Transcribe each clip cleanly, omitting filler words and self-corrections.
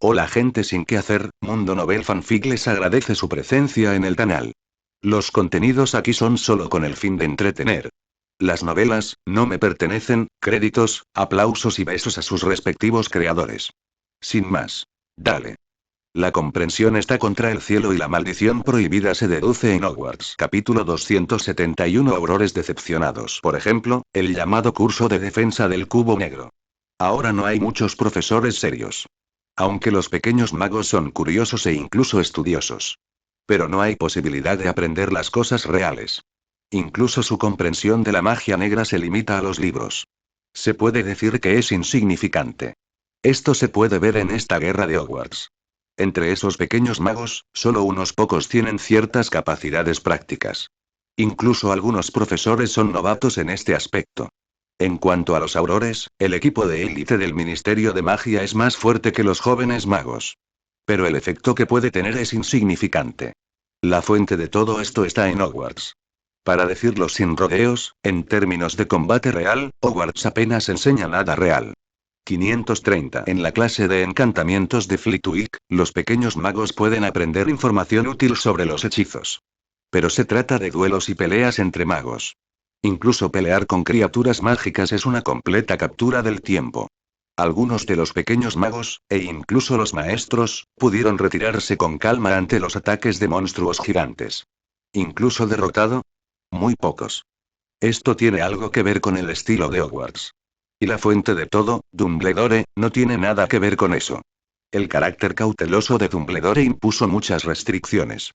Hola gente sin qué hacer, Mundo Novel Fanfic les agradece su presencia en el canal. Los contenidos aquí son solo con el fin de entretener. Las novelas, no me pertenecen, créditos, aplausos y besos a sus respectivos creadores. Sin más. Dale. La comprensión está contra el cielo y la maldición prohibida se deduce en Hogwarts. Capítulo 271 Aurores decepcionados. Por ejemplo, el llamado curso de defensa del cubo negro. Ahora no hay muchos profesores serios. Aunque los pequeños magos son curiosos e incluso estudiosos. Pero no hay posibilidad de aprender las cosas reales. Incluso su comprensión de la magia negra se limita a los libros. Se puede decir que es insignificante. Esto se puede ver en esta guerra de Hogwarts. Entre esos pequeños magos, solo unos pocos tienen ciertas capacidades prácticas. Incluso algunos profesores son novatos en este aspecto. En cuanto a los aurores, el equipo de élite del Ministerio de Magia es más fuerte que los jóvenes magos. Pero el efecto que puede tener es insignificante. La fuente de todo esto está en Hogwarts. Para decirlo sin rodeos, en términos de combate real, Hogwarts apenas enseña nada real. 530. En la clase de encantamientos de Flitwick, los pequeños magos pueden aprender información útil sobre los hechizos. Pero se trata de duelos y peleas entre magos. Incluso pelear con criaturas mágicas es una completa captura del tiempo. Algunos de los pequeños magos, e incluso los maestros, pudieron retirarse con calma ante los ataques de monstruos gigantes. ¿Incluso derrotado? Muy pocos. Esto tiene algo que ver con el estilo de Hogwarts. Y la fuente de todo, Dumbledore, no tiene nada que ver con eso. El carácter cauteloso de Dumbledore impuso muchas restricciones.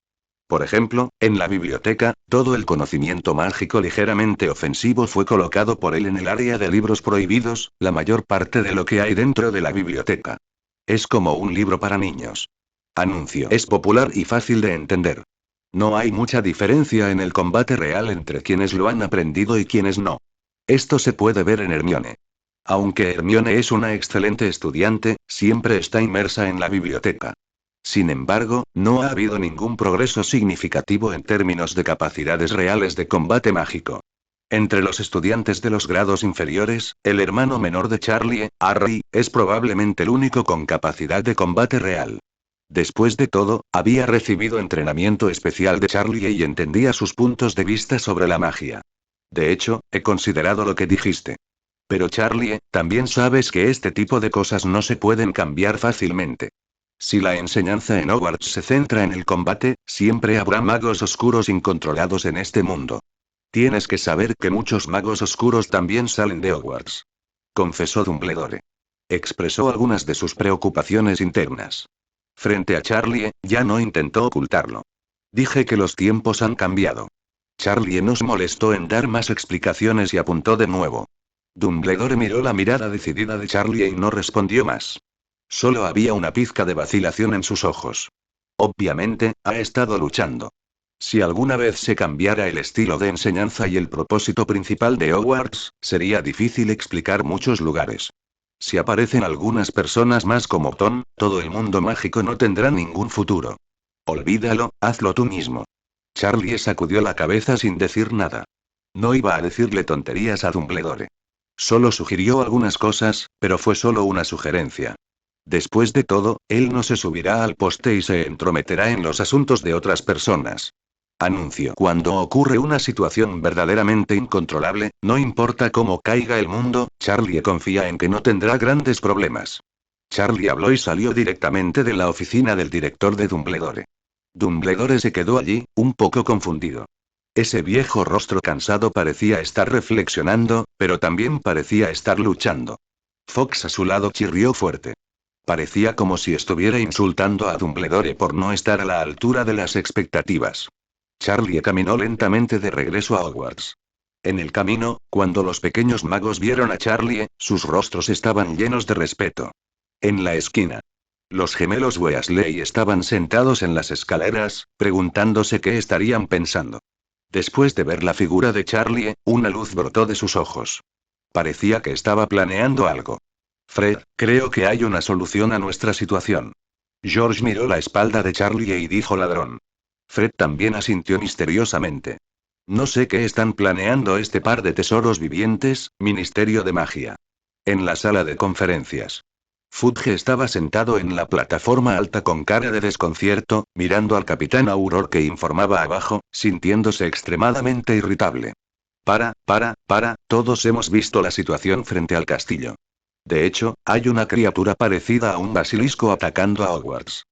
Por ejemplo, en la biblioteca, todo el conocimiento mágico ligeramente ofensivo fue colocado por él en el área de libros prohibidos, la mayor parte de lo que hay dentro de la biblioteca. Es como un libro para niños. Anuncio. Es popular y fácil de entender. No hay mucha diferencia en el combate real entre quienes lo han aprendido y quienes no. Esto se puede ver en Hermione. Aunque Hermione es una excelente estudiante, siempre está inmersa en la biblioteca. Sin embargo, no ha habido ningún progreso significativo en términos de capacidades reales de combate mágico. Entre los estudiantes de los grados inferiores, el hermano menor de Charlie, Harry, es probablemente el único con capacidad de combate real. Después de todo, había recibido entrenamiento especial de Charlie y entendía sus puntos de vista sobre la magia. De hecho, he considerado lo que dijiste. Pero Charlie, también sabes que este tipo de cosas no se pueden cambiar fácilmente. Si la enseñanza en Hogwarts se centra en el combate, siempre habrá magos oscuros incontrolados en este mundo. Tienes que saber que muchos magos oscuros también salen de Hogwarts. Confesó Dumbledore. Expresó algunas de sus preocupaciones internas. Frente a Charlie, ya no intentó ocultarlo. Dije que los tiempos han cambiado. Charlie no se molestó en dar más explicaciones y apuntó de nuevo. Dumbledore miró la mirada decidida de Charlie y no respondió más. Solo había una pizca de vacilación en sus ojos. Obviamente, ha estado luchando. Si alguna vez se cambiara el estilo de enseñanza y el propósito principal de Hogwarts, sería difícil explicar muchos lugares. Si aparecen algunas personas más como Tom, todo el mundo mágico no tendrá ningún futuro. Olvídalo, hazlo tú mismo. Charlie sacudió la cabeza sin decir nada. No iba a decirle tonterías a Dumbledore. Solo sugirió algunas cosas, pero fue solo una sugerencia. Después de todo, él no se subirá al poste y se entrometerá en los asuntos de otras personas. Anuncio. Cuando ocurre una situación verdaderamente incontrolable, no importa cómo caiga el mundo, Charlie confía en que no tendrá grandes problemas. Charlie habló y salió directamente de la oficina del director de Dumbledore. Dumbledore se quedó allí, un poco confundido. Ese viejo rostro cansado parecía estar reflexionando, pero también parecía estar luchando. Fox a su lado chirrió fuerte. Parecía como si estuviera insultando a Dumbledore por no estar a la altura de las expectativas. Charlie caminó lentamente de regreso a Hogwarts. En el camino, cuando los pequeños magos vieron a Charlie, sus rostros estaban llenos de respeto. En la esquina. Los gemelos Weasley estaban sentados en las escaleras, preguntándose qué estarían pensando. Después de ver la figura de Charlie, una luz brotó de sus ojos. Parecía que estaba planeando algo. Fred, creo que hay una solución a nuestra situación. George miró la espalda de Charlie y dijo ladrón. Fred también asintió misteriosamente. No sé qué están planeando este par de tesoros vivientes, Ministerio de Magia. En la sala de conferencias. Fudge estaba sentado en la plataforma alta con cara de desconcierto, mirando al capitán Auror que informaba abajo, sintiéndose extremadamente irritable. Para, todos hemos visto la situación frente al castillo. De hecho, hay una criatura parecida a un basilisco atacando a Hogwarts.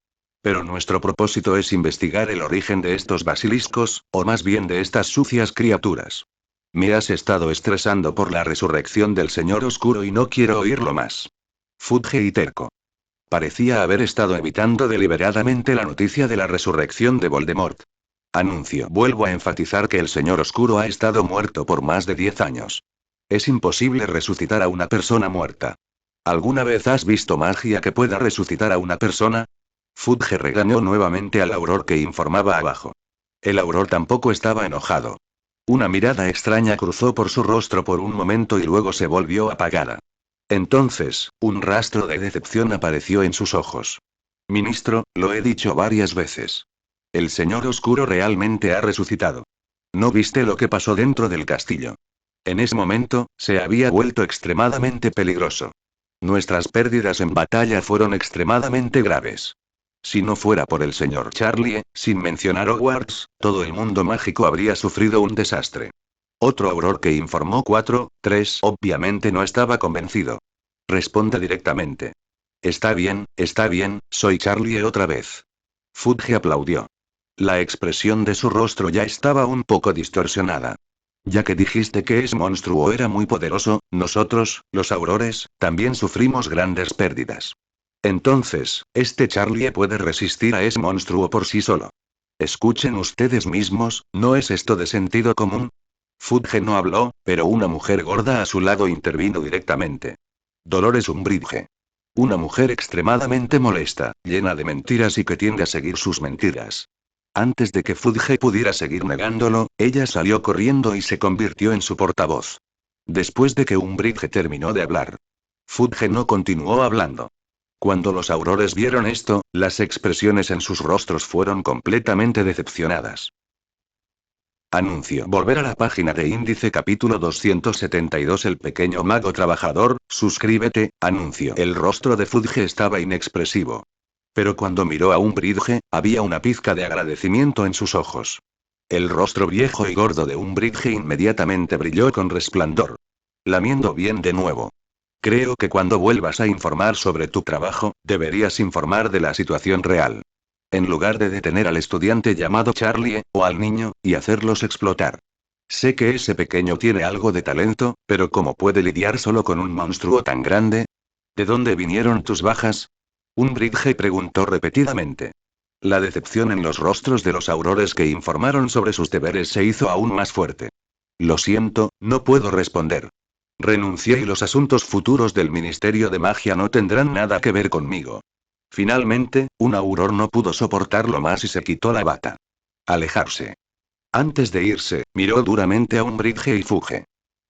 Pero nuestro propósito es investigar el origen de estos basiliscos, o más bien de estas sucias criaturas. Me has estado estresando por la resurrección del Señor Oscuro y no quiero oírlo más. Fudge y terco. Parecía haber estado evitando deliberadamente la noticia de la resurrección de Voldemort. Anuncio. Vuelvo a enfatizar que el Señor Oscuro ha estado muerto por más de 10 años. Es imposible resucitar a una persona muerta. ¿Alguna vez has visto magia que pueda resucitar a una persona? Fudge regañó nuevamente al Auror que informaba abajo. El Auror tampoco estaba enojado. Una mirada extraña cruzó por su rostro por un momento y luego se volvió apagada. Entonces, un rastro de decepción apareció en sus ojos. Ministro, lo he dicho varias veces. El Señor Oscuro realmente ha resucitado. ¿No viste lo que pasó dentro del castillo? En ese momento, se había vuelto extremadamente peligroso. Nuestras pérdidas en batalla fueron extremadamente graves. Si no fuera por el señor Charlie, sin mencionar Hogwarts, todo el mundo mágico habría sufrido un desastre. Otro Auror que informó 4-3 obviamente no estaba convencido. Responde directamente. Está bien, soy Charlie otra vez. Fudge aplaudió. La expresión de su rostro ya estaba un poco distorsionada. Ya que dijiste que ese monstruo era muy poderoso, nosotros, los Aurores, también sufrimos grandes pérdidas. Entonces, este Charlie puede resistir a ese monstruo por sí solo. Escuchen ustedes mismos, ¿no es esto de sentido común? Fudge no habló, pero una mujer gorda a su lado intervino directamente. Dolores Umbridge. Una mujer extremadamente molesta, llena de mentiras y que tiende a seguir sus mentiras. Antes de que Fudge pudiera seguir negándolo, ella salió corriendo y se convirtió en su portavoz. Después de que Umbridge terminó de hablar, Fudge no continuó hablando. Cuando los Aurores vieron esto, las expresiones en sus rostros fueron completamente decepcionadas. Anuncio. Volver a la página de índice capítulo 272. El pequeño mago trabajador, suscríbete, anuncio. El rostro de Fudge estaba inexpresivo. Pero cuando miró a Umbridge, había una pizca de agradecimiento en sus ojos. El rostro viejo y gordo de Umbridge inmediatamente brilló con resplandor. Lamiendo bien de nuevo. Creo que cuando vuelvas a informar sobre tu trabajo, deberías informar de la situación real. En lugar de detener al estudiante llamado Charlie, o al niño, y hacerlos explotar. Sé que ese pequeño tiene algo de talento, pero ¿cómo puede lidiar solo con un monstruo tan grande? ¿De dónde vinieron tus bajas? Umbridge preguntó repetidamente. La decepción en los rostros de los Aurores que informaron sobre sus deberes se hizo aún más fuerte. Lo siento, no puedo responder. Renuncié y los asuntos futuros del Ministerio de Magia no tendrán nada que ver conmigo. Finalmente, un Auror no pudo soportarlo más y se quitó la bata. Alejarse. Antes de irse, miró duramente a Umbridge y Fudge.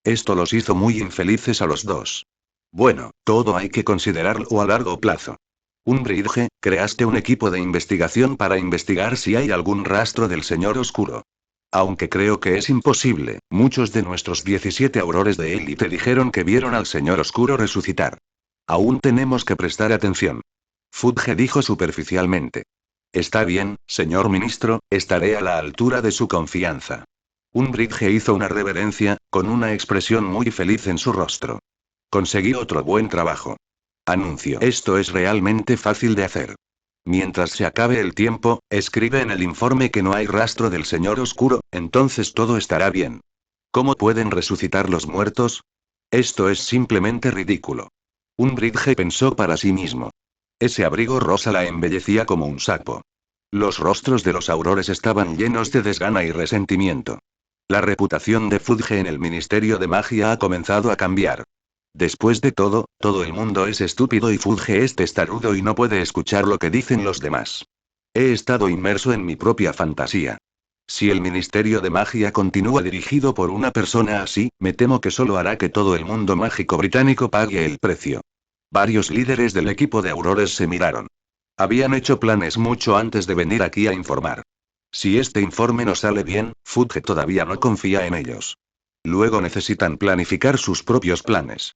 Esto los hizo muy infelices a los dos. Bueno, todo hay que considerarlo a largo plazo. Umbridge, creaste un equipo de investigación para investigar si hay algún rastro del Señor Oscuro. Aunque creo que es imposible, muchos de nuestros 17 Aurores de élite dijeron que vieron al Señor Oscuro resucitar. Aún tenemos que prestar atención. Fudge dijo superficialmente. Está bien, señor ministro, estaré a la altura de su confianza. Umbridge hizo una reverencia, con una expresión muy feliz en su rostro. Conseguí otro buen trabajo. Anuncio. Esto es realmente fácil de hacer. Mientras se acabe el tiempo, escribe en el informe que no hay rastro del Señor Oscuro, entonces todo estará bien. ¿Cómo pueden resucitar los muertos? Esto es simplemente ridículo. Umbridge pensó para sí mismo. Ese abrigo rosa la embellecía como un sapo. Los rostros de los Aurores estaban llenos de desgana y resentimiento. La reputación de Fudge en el Ministerio de Magia ha comenzado a cambiar. Después de todo, todo el mundo es estúpido y Fudge es testarudo y no puede escuchar lo que dicen los demás. He estado inmerso en mi propia fantasía. Si el Ministerio de Magia continúa dirigido por una persona así, me temo que solo hará que todo el mundo mágico británico pague el precio. Varios líderes del equipo de Aurores se miraron. Habían hecho planes mucho antes de venir aquí a informar. Si este informe no sale bien, Fudge todavía no confía en ellos. Luego necesitan planificar sus propios planes.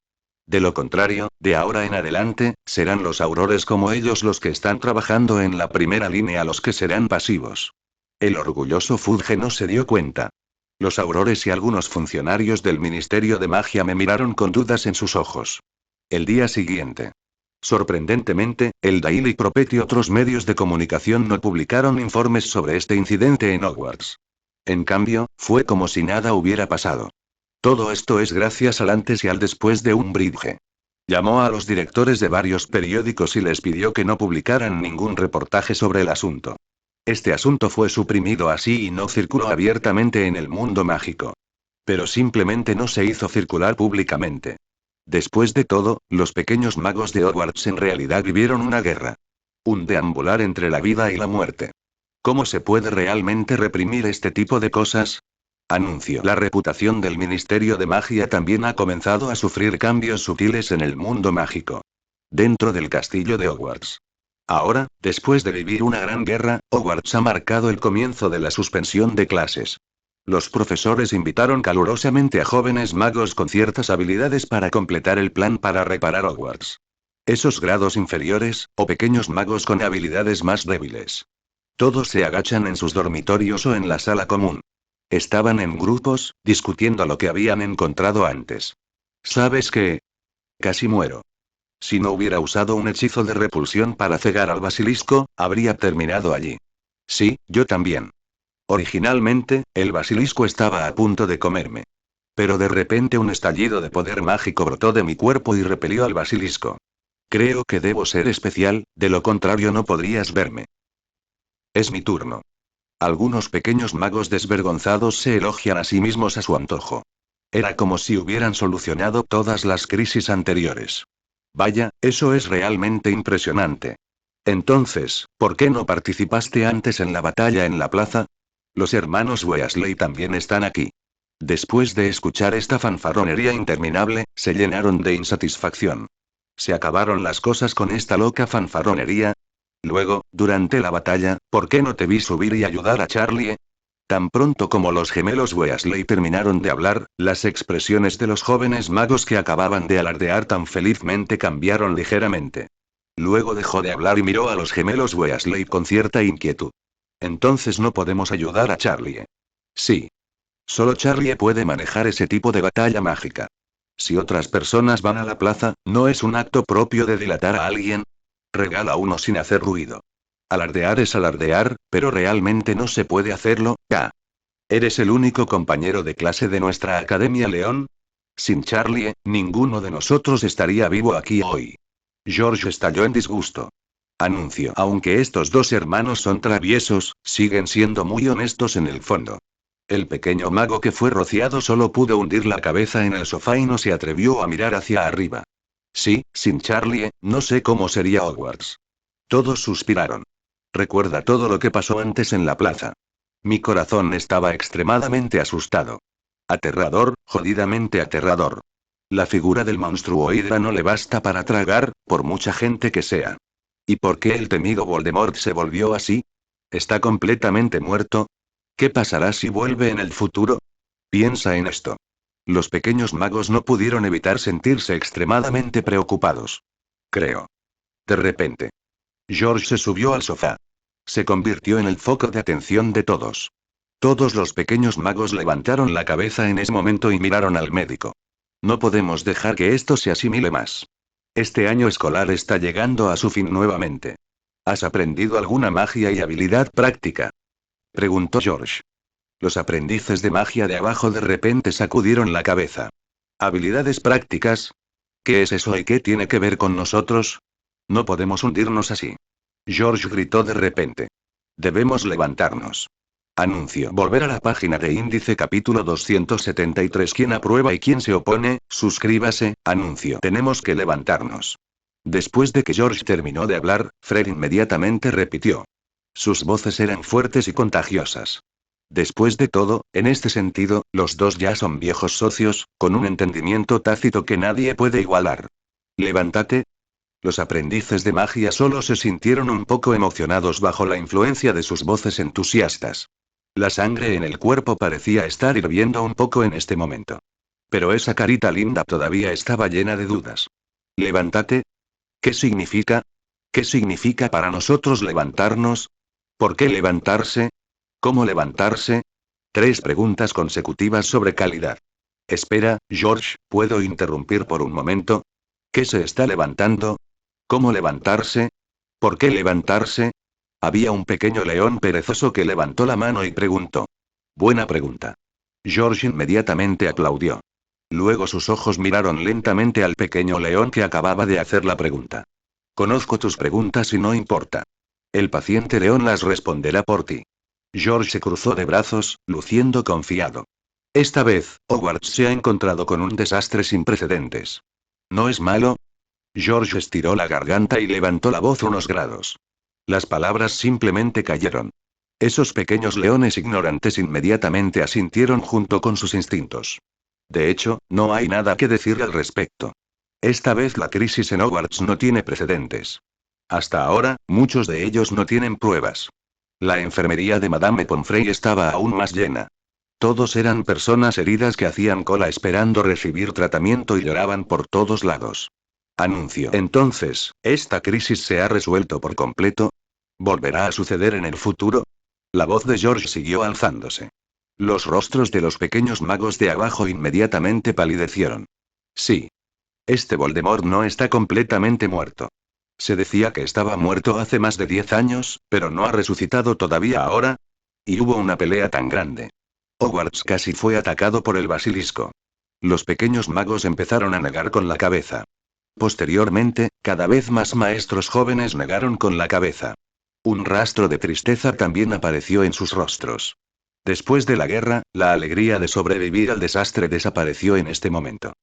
De lo contrario, de ahora en adelante, serán los aurores como ellos los que están trabajando en la primera línea los que serán pasivos. El orgulloso Fudge no se dio cuenta. Los aurores y algunos funcionarios del Ministerio de Magia me miraron con dudas en sus ojos. El día siguiente. Sorprendentemente, el Daily Prophet y otros medios de comunicación no publicaron informes sobre este incidente en Hogwarts. En cambio, fue como si nada hubiera pasado. Todo esto es gracias al antes y al después de Umbridge. Llamó a los directores de varios periódicos y les pidió que no publicaran ningún reportaje sobre el asunto. Este asunto fue suprimido así y no circuló abiertamente en el mundo mágico. Pero simplemente no se hizo circular públicamente. Después de todo, los pequeños magos de Hogwarts en realidad vivieron una guerra. Un deambular entre la vida y la muerte. ¿Cómo se puede realmente reprimir este tipo de cosas? Anuncio. La reputación del Ministerio de Magia también ha comenzado a sufrir cambios sutiles en el mundo mágico. Dentro del castillo de Hogwarts. Ahora, después de vivir una gran guerra, Hogwarts ha marcado el comienzo de la suspensión de clases. Los profesores invitaron calurosamente a jóvenes magos con ciertas habilidades para completar el plan para reparar Hogwarts. Esos grados inferiores, o pequeños magos con habilidades más débiles. Todos se agachan en sus dormitorios o en la sala común. Estaban en grupos, discutiendo lo que habían encontrado antes. ¿Sabes qué? Casi muero. Si no hubiera usado un hechizo de repulsión para cegar al basilisco, habría terminado allí. Sí, yo también. Originalmente, el basilisco estaba a punto de comerme. Pero de repente un estallido de poder mágico brotó de mi cuerpo y repelió al basilisco. Creo que debo ser especial, de lo contrario no podrías verme. Es mi turno. Algunos pequeños magos desvergonzados se elogian a sí mismos a su antojo. Era como si hubieran solucionado todas las crisis anteriores. Vaya, eso es realmente impresionante. Entonces, ¿por qué no participaste antes en la batalla en la plaza? Los hermanos Weasley también están aquí. Después de escuchar esta fanfarronería interminable, se llenaron de insatisfacción. ¿Se acabaron las cosas con esta loca fanfarronería? Luego, durante la batalla, ¿por qué no te vi subir y ayudar a Charlie? Tan pronto como los gemelos Weasley terminaron de hablar, las expresiones de los jóvenes magos que acababan de alardear tan felizmente cambiaron ligeramente. Luego dejó de hablar y miró a los gemelos Weasley con cierta inquietud. Entonces no podemos ayudar a Charlie. Sí. Solo Charlie puede manejar ese tipo de batalla mágica. Si otras personas van a la plaza, ¿no es un acto propio de dilatar a alguien? Regala uno sin hacer ruido. Alardear es alardear, pero realmente no se puede hacerlo, ¿ya? ¿Eres el único compañero de clase de nuestra Academia León? Sin Charlie, ninguno de nosotros estaría vivo aquí hoy. George estalló en disgusto. Anuncio. Aunque estos dos hermanos son traviesos, siguen siendo muy honestos en el fondo. El pequeño mago que fue rociado solo pudo hundir la cabeza en el sofá y no se atrevió a mirar hacia arriba. Sí, sin Charlie, no sé cómo sería Hogwarts. Todos suspiraron. Recuerda todo lo que pasó antes en la plaza. Mi corazón estaba extremadamente asustado. Aterrador, jodidamente aterrador. La figura del monstruo Hydra no le basta para tragar, por mucha gente que sea. ¿Y por qué el temido Voldemort se volvió así? ¿Está completamente muerto? ¿Qué pasará si vuelve en el futuro? Piensa en esto. Los pequeños magos no pudieron evitar sentirse extremadamente preocupados. Creo. De repente. George se subió al sofá. Se convirtió en el foco de atención de todos. Todos los pequeños magos levantaron la cabeza en ese momento y miraron al médico. No podemos dejar que esto se asimile más. Este año escolar está llegando a su fin nuevamente. ¿Has aprendido alguna magia y habilidad práctica? Preguntó George. Los aprendices de magia de abajo de repente sacudieron la cabeza. ¿Habilidades prácticas? ¿Qué es eso y qué tiene que ver con nosotros? No podemos hundirnos así. George gritó de repente. Debemos levantarnos. Anuncio. Volver a la página de índice capítulo 273. ¿Quién aprueba y quién se opone? Suscríbase. Anuncio. Tenemos que levantarnos. Después de que George terminó de hablar, Fred inmediatamente repitió. Sus voces eran fuertes y contagiosas. Después de todo, en este sentido, los dos ya son viejos socios, con un entendimiento tácito que nadie puede igualar. Levántate. Los aprendices de magia solo se sintieron un poco emocionados bajo la influencia de sus voces entusiastas. La sangre en el cuerpo parecía estar hirviendo un poco en este momento. Pero esa carita linda todavía estaba llena de dudas. Levántate. ¿Qué significa? ¿Qué significa para nosotros levantarnos? ¿Por qué levantarse? ¿Cómo levantarse? 3 preguntas consecutivas sobre calidad. Espera, George, ¿puedo interrumpir por un momento? ¿Qué se está levantando? ¿Cómo levantarse? ¿Por qué levantarse? Había un pequeño león perezoso que levantó la mano y preguntó. Buena pregunta. George inmediatamente aplaudió. Luego sus ojos miraron lentamente al pequeño león que acababa de hacer la pregunta. Conozco tus preguntas y no importa. El paciente león las responderá por ti. George se cruzó de brazos, luciendo confiado. Esta vez, Hogwarts se ha encontrado con un desastre sin precedentes. ¿No es malo? George estiró la garganta y levantó la voz unos grados. Las palabras simplemente cayeron. Esos pequeños leones ignorantes inmediatamente asintieron junto con sus instintos. De hecho, no hay nada que decir al respecto. Esta vez la crisis en Hogwarts no tiene precedentes. Hasta ahora, muchos de ellos no tienen pruebas. La enfermería de Madame Pomfrey estaba aún más llena. Todos eran personas heridas que hacían cola esperando recibir tratamiento y lloraban por todos lados. Anuncio. Entonces, ¿esta crisis se ha resuelto por completo? ¿Volverá a suceder en el futuro? La voz de George siguió alzándose. Los rostros de los pequeños magos de abajo inmediatamente palidecieron. Sí. Este Voldemort no está completamente muerto. Se decía que estaba muerto hace más de 10 años, pero no ha resucitado todavía ahora. Y hubo una pelea tan grande. Hogwarts casi fue atacado por el basilisco. Los pequeños magos empezaron a negar con la cabeza. Posteriormente, cada vez más maestros jóvenes negaron con la cabeza. Un rastro de tristeza también apareció en sus rostros. Después de la guerra, la alegría de sobrevivir al desastre desapareció en este momento.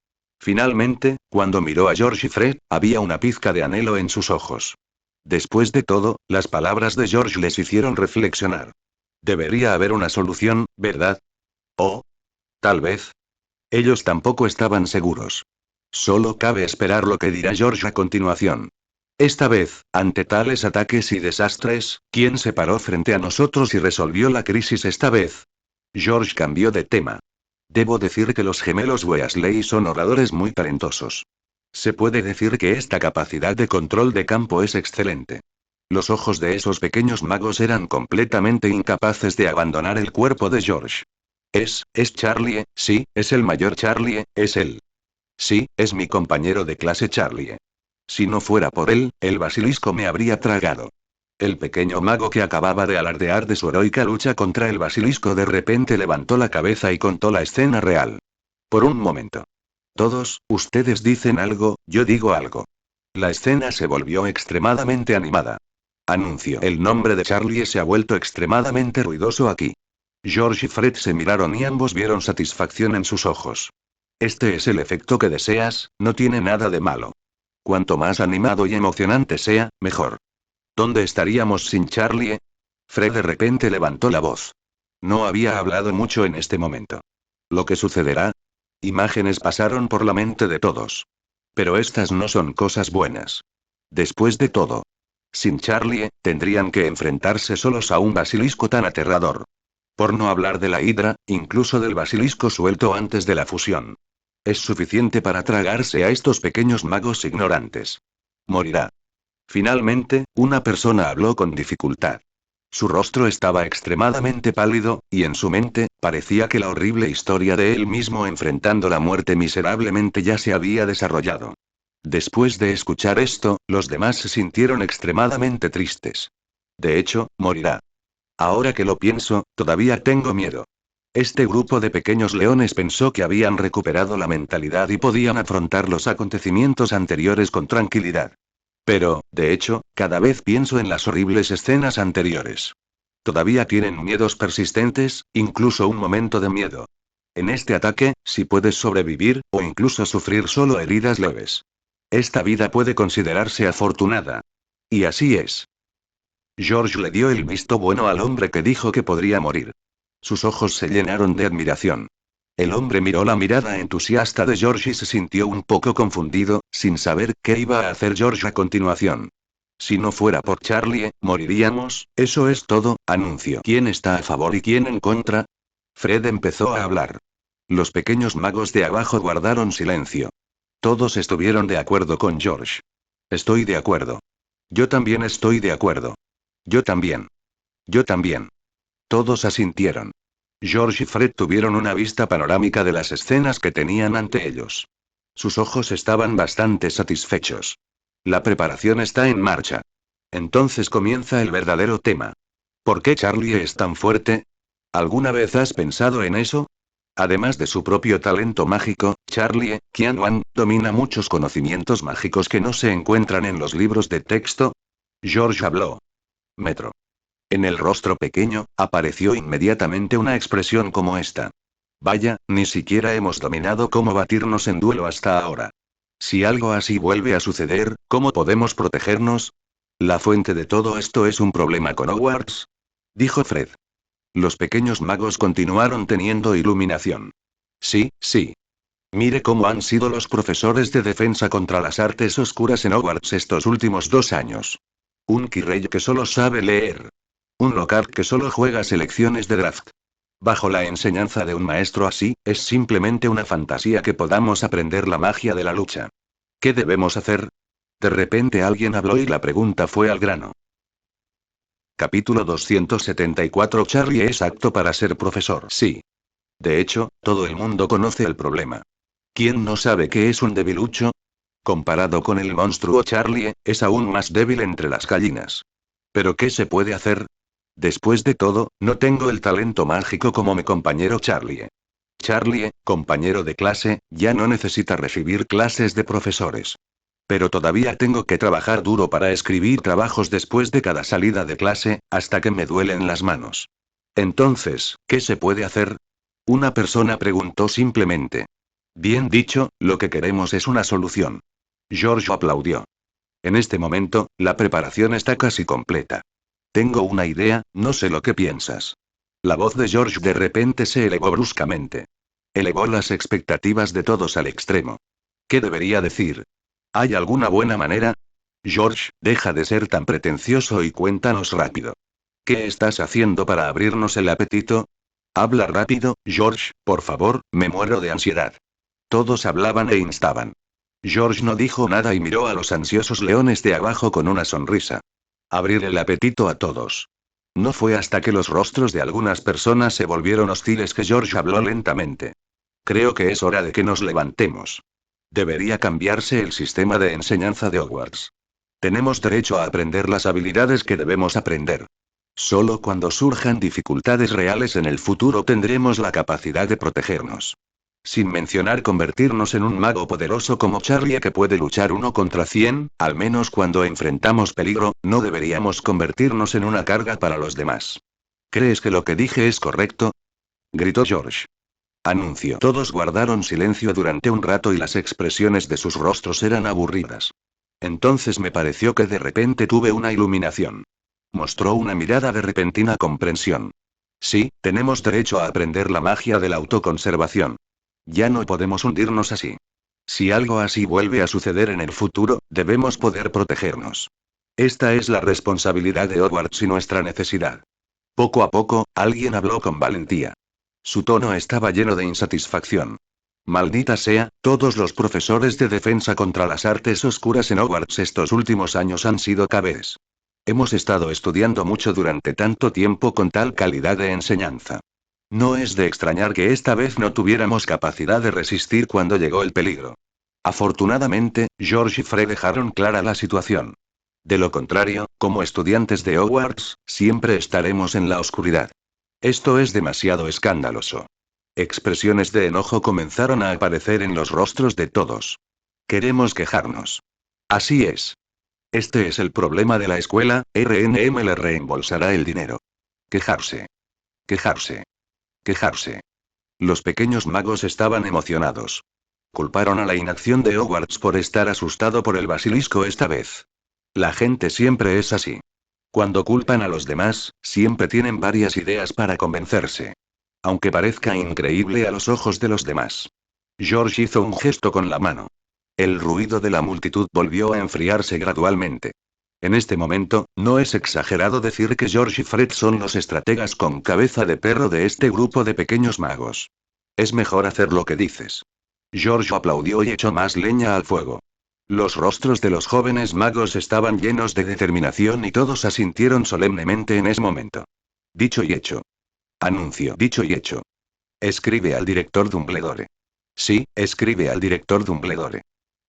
Finalmente, cuando miró a George y Fred, había una pizca de anhelo en sus ojos. Después de todo, las palabras de George les hicieron reflexionar. Debería haber una solución, ¿verdad? O, tal vez. Ellos tampoco estaban seguros. Solo cabe esperar lo que dirá George a continuación. Esta vez, ante tales ataques y desastres, ¿quién se paró frente a nosotros y resolvió la crisis esta vez? George cambió de tema. Debo decir que los gemelos Weasley son oradores muy talentosos. Se puede decir que esta capacidad de control de campo es excelente. Los ojos de esos pequeños magos eran completamente incapaces de abandonar el cuerpo de George. Es Charlie, sí, es el mayor Charlie, es él. Sí, es mi compañero de clase Charlie. Si no fuera por él, el basilisco me habría tragado. El pequeño mago que acababa de alardear de su heroica lucha contra el basilisco de repente levantó la cabeza y contó la escena real. Por un momento. Todos, ustedes dicen algo, yo digo algo. La escena se volvió extremadamente animada. Anuncio. El nombre de Charlie se ha vuelto extremadamente ruidoso aquí. George y Fred se miraron y ambos vieron satisfacción en sus ojos. Este es el efecto que deseas, no tiene nada de malo. Cuanto más animado y emocionante sea, mejor. ¿Dónde estaríamos sin Charlie? Fred de repente levantó la voz. No había hablado mucho en este momento. ¿Lo que sucederá? Imágenes pasaron por la mente de todos. Pero estas no son cosas buenas. Después de todo. Sin Charlie, tendrían que enfrentarse solos a un basilisco tan aterrador. Por no hablar de la hidra, incluso del basilisco suelto antes de la fusión. Es suficiente para tragarse a estos pequeños magos ignorantes. Morirá. Finalmente, una persona habló con dificultad. Su rostro estaba extremadamente pálido, y en su mente, parecía que la horrible historia de él mismo enfrentando la muerte miserablemente ya se había desarrollado. Después de escuchar esto, los demás se sintieron extremadamente tristes. De hecho, morirá. Ahora que lo pienso, todavía tengo miedo. Este grupo de pequeños leones pensó que habían recuperado la mentalidad y podían afrontar los acontecimientos anteriores con tranquilidad. Pero, de hecho, cada vez pienso en las horribles escenas anteriores. Todavía tienen miedos persistentes, incluso un momento de miedo. En este ataque, si puedes sobrevivir, o incluso sufrir solo heridas leves. Esta vida puede considerarse afortunada. Y así es. George le dio el visto bueno al hombre que dijo que podría morir. Sus ojos se llenaron de admiración. El hombre miró la mirada entusiasta de George y se sintió un poco confundido, sin saber qué iba a hacer George a continuación. Si no fuera por Charlie, moriríamos, eso es todo, anunció. ¿Quién está a favor y quién en contra? Fred empezó a hablar. Los pequeños magos de abajo guardaron silencio. Todos estuvieron de acuerdo con George. Estoy de acuerdo. Yo también estoy de acuerdo. Yo también. Yo también. Todos asintieron. George y Fred tuvieron una vista panorámica de las escenas que tenían ante ellos. Sus ojos estaban bastante satisfechos. La preparación está en marcha. Entonces comienza el verdadero tema. ¿Por qué Charlie es tan fuerte? ¿Alguna vez has pensado en eso? Además de su propio talento mágico, Charlie Qianwan domina muchos conocimientos mágicos que no se encuentran en los libros de texto. George habló. Metro. En el rostro pequeño, apareció inmediatamente una expresión como esta. Vaya, ni siquiera hemos dominado cómo batirnos en duelo hasta ahora. Si algo así vuelve a suceder, ¿cómo podemos protegernos? ¿La fuente de todo esto es un problema con Hogwarts? Dijo Fred. Los pequeños magos continuaron teniendo iluminación. Sí, sí. Mire cómo han sido los profesores de defensa contra las artes oscuras en Hogwarts estos últimos 2 años. Un Quirrell que solo sabe leer. Un Lockhart que solo juega selecciones de draft. Bajo la enseñanza de un maestro así, es simplemente una fantasía que podamos aprender la magia de la lucha. ¿Qué debemos hacer? De repente alguien habló y la pregunta fue al grano. Capítulo 274. Charlie es apto para ser profesor. Sí. De hecho, todo el mundo conoce el problema. ¿Quién no sabe qué es un debilucho? Comparado con el monstruo Charlie, es aún más débil entre las gallinas. ¿Pero qué se puede hacer? Después de todo, no tengo el talento mágico como mi compañero Charlie. Charlie, compañero de clase, ya no necesita recibir clases de profesores. Pero todavía tengo que trabajar duro para escribir trabajos después de cada salida de clase, hasta que me duelen las manos. Entonces, ¿qué se puede hacer? Una persona preguntó simplemente. Bien dicho, lo que queremos es una solución. George aplaudió. En este momento, la preparación está casi completa. Tengo una idea, no sé lo que piensas. La voz de George de repente se elevó bruscamente. Elevó las expectativas de todos al extremo. ¿Qué debería decir? ¿Hay alguna buena manera? George, deja de ser tan pretencioso y cuéntanos rápido. ¿Qué estás haciendo para abrirnos el apetito? Habla rápido, George, por favor, me muero de ansiedad. Todos hablaban e instaban. George no dijo nada y miró a los ansiosos leones de abajo con una sonrisa. Abrir el apetito a todos. No fue hasta que los rostros de algunas personas se volvieron hostiles que George habló lentamente. Creo que es hora de que nos levantemos. Debería cambiarse el sistema de enseñanza de Hogwarts. Tenemos derecho a aprender las habilidades que debemos aprender. Solo cuando surjan dificultades reales en el futuro tendremos la capacidad de protegernos. Sin mencionar convertirnos en un mago poderoso como Charlie que puede luchar 1 contra 100, al menos cuando enfrentamos peligro, no deberíamos convertirnos en una carga para los demás. ¿Crees que lo que dije es correcto? Gritó George. Anuncio. Todos guardaron silencio durante un rato y las expresiones de sus rostros eran aburridas. Entonces me pareció que de repente tuve una iluminación. Mostró una mirada de repentina comprensión. Sí, tenemos derecho a aprender la magia de la autoconservación. Ya no podemos hundirnos así. Si algo así vuelve a suceder en el futuro, debemos poder protegernos. Esta es la responsabilidad de Hogwarts y nuestra necesidad. Poco a poco, alguien habló con valentía. Su tono estaba lleno de insatisfacción. Maldita sea, todos los profesores de defensa contra las artes oscuras en Hogwarts estos últimos años han sido cabezas. Hemos estado estudiando mucho durante tanto tiempo con tal calidad de enseñanza. No es de extrañar que esta vez no tuviéramos capacidad de resistir cuando llegó el peligro. Afortunadamente, George y Fred dejaron clara la situación. De lo contrario, como estudiantes de Hogwarts, siempre estaremos en la oscuridad. Esto es demasiado escandaloso. Expresiones de enojo comenzaron a aparecer en los rostros de todos. Queremos quejarnos. Así es. Este es el problema de la escuela, RNM le reembolsará el dinero. Quejarse. Quejarse. Quejarse. Los pequeños magos estaban emocionados. Culparon a la inacción de Hogwarts por estar asustado por el basilisco esta vez. La gente siempre es así. Cuando culpan a los demás, siempre tienen varias ideas para convencerse. Aunque parezca increíble a los ojos de los demás. George hizo un gesto con la mano. El ruido de la multitud volvió a enfriarse gradualmente. En este momento, no es exagerado decir que George y Fred son los estrategas con cabeza de perro de este grupo de pequeños magos. Es mejor hacer lo que dices. George aplaudió y echó más leña al fuego. Los rostros de los jóvenes magos estaban llenos de determinación y todos asintieron solemnemente en ese momento. Dicho y hecho. Anuncio. Dicho y hecho. Escribe al director Dumbledore. Sí, escribe al director Dumbledore.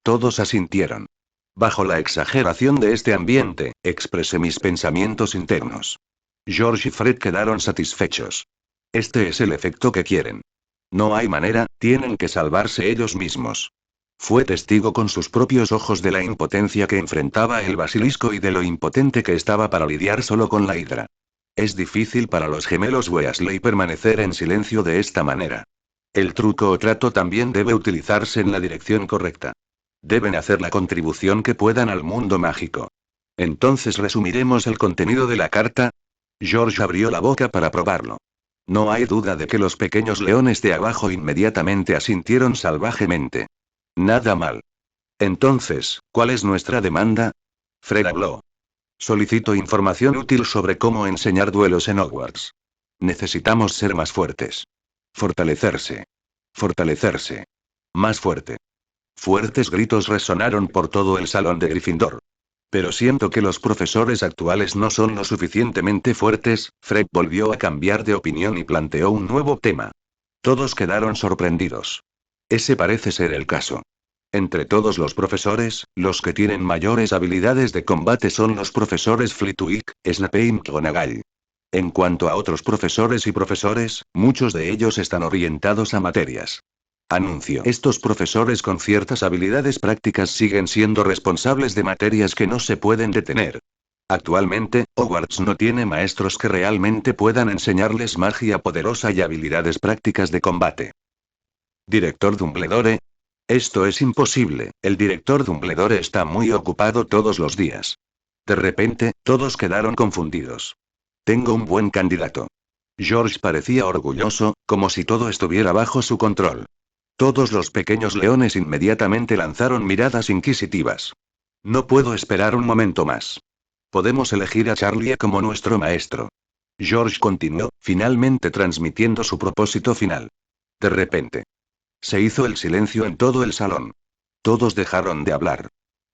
Todos asintieron. Bajo la exageración de este ambiente, expresé mis pensamientos internos. George y Fred quedaron satisfechos. Este es el efecto que quieren. No hay manera, tienen que salvarse ellos mismos. Fue testigo con sus propios ojos de la impotencia que enfrentaba el basilisco y de lo impotente que estaba para lidiar solo con la hidra. Es difícil para los gemelos Weasley permanecer en silencio de esta manera. El truco o trato también debe utilizarse en la dirección correcta. Deben hacer la contribución que puedan al mundo mágico. Entonces resumiremos el contenido de la carta. George abrió la boca para probarlo. No hay duda de que los pequeños leones de abajo inmediatamente asintieron salvajemente. Nada mal. Entonces, ¿cuál es nuestra demanda? Fred habló. Solicito información útil sobre cómo enseñar duelos en Hogwarts. Necesitamos ser más fuertes. Fortalecerse. Fortalecerse. Más fuerte. Fuertes gritos resonaron por todo el salón de Gryffindor. Pero siento que los profesores actuales no son lo suficientemente fuertes. Fred volvió a cambiar de opinión y planteó un nuevo tema. Todos quedaron sorprendidos. Ese parece ser el caso. Entre todos los profesores, los que tienen mayores habilidades de combate son los profesores Flitwick, Snape y McGonagall. En cuanto a otros profesores y profesores, muchos de ellos están orientados a materias. Anuncio. Estos profesores con ciertas habilidades prácticas siguen siendo responsables de materias que no se pueden detener. Actualmente, Hogwarts no tiene maestros que realmente puedan enseñarles magia poderosa y habilidades prácticas de combate. Director Dumbledore. Esto es imposible, el director Dumbledore está muy ocupado todos los días. De repente, todos quedaron confundidos. Tengo un buen candidato. George parecía orgulloso, como si todo estuviera bajo su control. Todos los pequeños leones inmediatamente lanzaron miradas inquisitivas. No puedo esperar un momento más. Podemos elegir a Charlie como nuestro maestro. George continuó, finalmente transmitiendo su propósito final. De repente. Se hizo el silencio en todo el salón. Todos dejaron de hablar.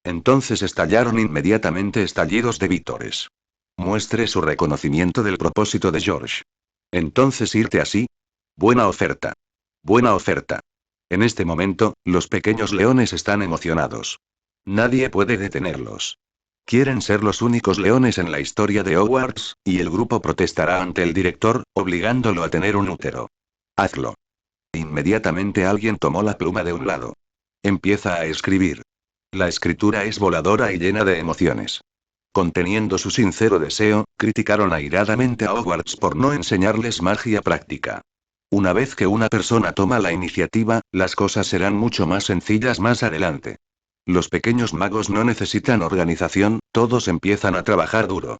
Entonces estallaron inmediatamente estallidos de vítores. Muestre su reconocimiento del propósito de George. Entonces irte así. Buena oferta. Buena oferta. En este momento, los pequeños leones están emocionados. Nadie puede detenerlos. Quieren ser los únicos leones en la historia de Hogwarts, y el grupo protestará ante el director, obligándolo a tener un útero. Hazlo. Inmediatamente alguien tomó la pluma de un lado. Empieza a escribir. La escritura es voladora y llena de emociones. Conteniendo su sincero deseo, criticaron airadamente a Hogwarts por no enseñarles magia práctica. Una vez que una persona toma la iniciativa, las cosas serán mucho más sencillas más adelante. Los pequeños magos no necesitan organización, todos empiezan a trabajar duro.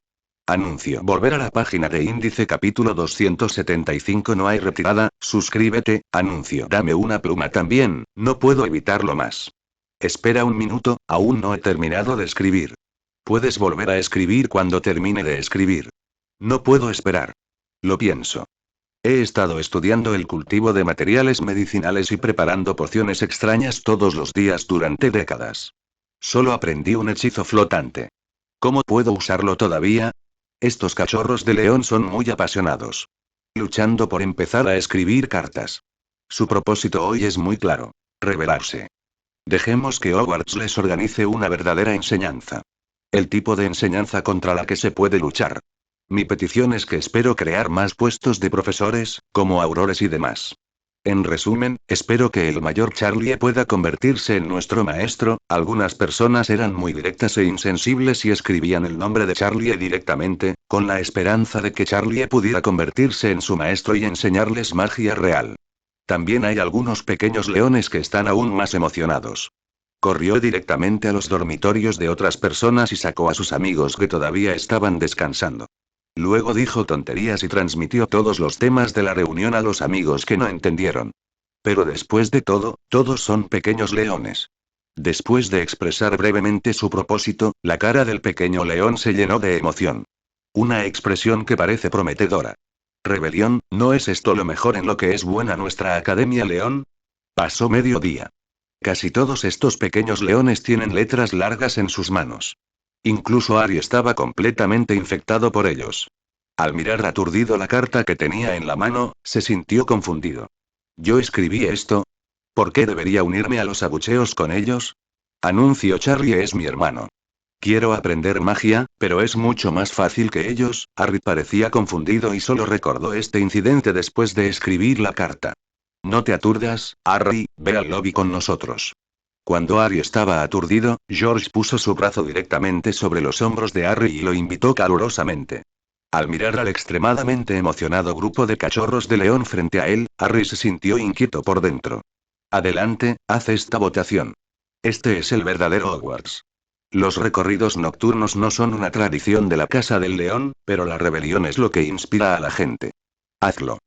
Anuncio. Volver a la página de índice capítulo 275. No hay retirada, suscríbete. Anuncio. Dame una pluma también, no puedo evitarlo más. Espera un minuto, aún no he terminado de escribir. Puedes volver a escribir cuando termine de escribir. No puedo esperar. Lo pienso. He estado estudiando el cultivo de materiales medicinales y preparando pociones extrañas todos los días durante décadas. Solo aprendí un hechizo flotante. ¿Cómo puedo usarlo todavía? Estos cachorros de león son muy apasionados. Luchando por empezar a escribir cartas. Su propósito hoy es muy claro. Rebelarse. Dejemos que Hogwarts les organice una verdadera enseñanza. El tipo de enseñanza contra la que se puede luchar. Mi petición es que espero crear más puestos de profesores, como aurores y demás. En resumen, espero que el mayor Charlie pueda convertirse en nuestro maestro. Algunas personas eran muy directas e insensibles y escribían el nombre de Charlie directamente, con la esperanza de que Charlie pudiera convertirse en su maestro y enseñarles magia real. También hay algunos pequeños leones que están aún más emocionados. Corrió directamente a los dormitorios de otras personas y sacó a sus amigos que todavía estaban descansando. Luego dijo tonterías y transmitió todos los temas de la reunión a los amigos que no entendieron. Pero después de todo, todos son pequeños leones. Después de expresar brevemente su propósito, la cara del pequeño león se llenó de emoción. Una expresión que parece prometedora. Rebelión, ¿no es esto lo mejor en lo que es buena nuestra Academia León? Pasó mediodía. Casi todos estos pequeños leones tienen letras largas en sus manos. Incluso Ari estaba completamente infectado por ellos. Al mirar aturdido la carta que tenía en la mano, se sintió confundido. ¿Yo escribí esto? ¿Por qué debería unirme a los abucheos con ellos? Anuncio: Charlie es mi hermano. Quiero aprender magia, pero es mucho más fácil que ellos. Harry parecía confundido y solo recordó este incidente después de escribir la carta. No te aturdas, Harry, ve al lobby con nosotros. Cuando Harry estaba aturdido, George puso su brazo directamente sobre los hombros de Harry y lo invitó calurosamente. Al mirar al extremadamente emocionado grupo de cachorros de león frente a él, Harry se sintió inquieto por dentro. Adelante, haz esta votación. Este es el verdadero Hogwarts. Los recorridos nocturnos no son una tradición de la Casa del León, pero la rebelión es lo que inspira a la gente. Hazlo.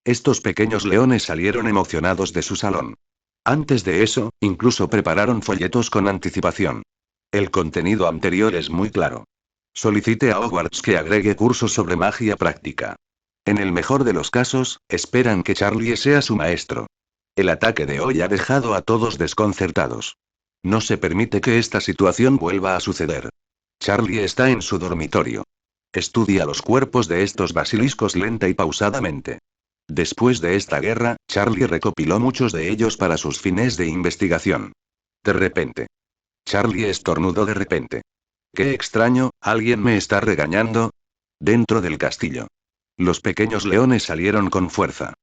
Estos pequeños leones salieron emocionados de su salón. Antes de eso, incluso prepararon folletos con anticipación. El contenido anterior es muy claro. Solicite a Hogwarts que agregue cursos sobre magia práctica. En el mejor de los casos, esperan que Charlie sea su maestro. El ataque de hoy ha dejado a todos desconcertados. No se permite que esta situación vuelva a suceder. Charlie está en su dormitorio. Estudia los cuerpos de estos basiliscos lenta y pausadamente. Después de esta guerra, Charlie recopiló muchos de ellos para sus fines de investigación. De repente. Charlie estornudó de repente. Qué extraño, ¿alguien me está regañando? Dentro del castillo. Los pequeños leones salieron con fuerza.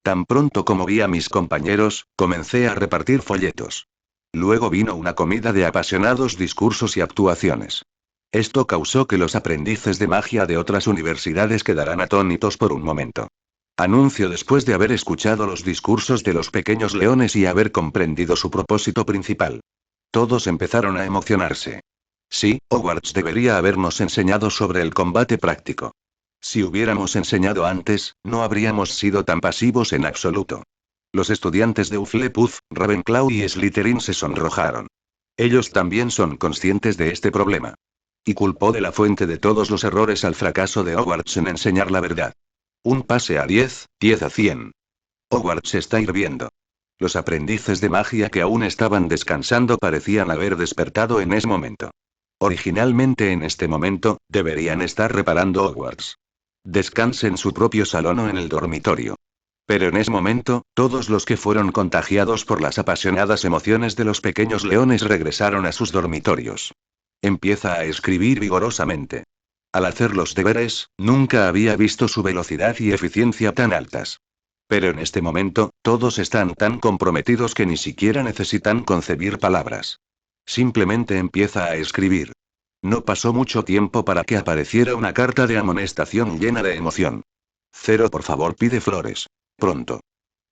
Tan pronto como vi a mis compañeros, comencé a repartir folletos. Luego vino una comida de apasionados discursos y actuaciones. Esto causó que los aprendices de magia de otras universidades quedaran atónitos por un momento. Anuncio: después de haber escuchado los discursos de los pequeños leones y haber comprendido su propósito principal. Todos empezaron a emocionarse. Sí, Hogwarts debería habernos enseñado sobre el combate práctico. Si hubiéramos enseñado antes, no habríamos sido tan pasivos en absoluto. Los estudiantes de Hufflepuff, Ravenclaw y Slytherin se sonrojaron. Ellos también son conscientes de este problema. Y culpó de la fuente de todos los errores al fracaso de Hogwarts en enseñar la verdad. Un pase a 10, 10 a 100. Hogwarts está hirviendo. Los aprendices de magia que aún estaban descansando parecían haber despertado en ese momento. Originalmente en este momento, deberían estar reparando Hogwarts. Descanse en su propio salón o en el dormitorio. Pero en ese momento, todos los que fueron contagiados por las apasionadas emociones de los pequeños leones regresaron a sus dormitorios. Empieza a escribir vigorosamente. Al hacer los deberes, nunca había visto su velocidad y eficiencia tan altas. Pero en este momento, todos están tan comprometidos que ni siquiera necesitan concebir palabras. Simplemente empieza a escribir. No pasó mucho tiempo para que apareciera una carta de amonestación llena de emoción. Cero, por favor, pide flores. Pronto.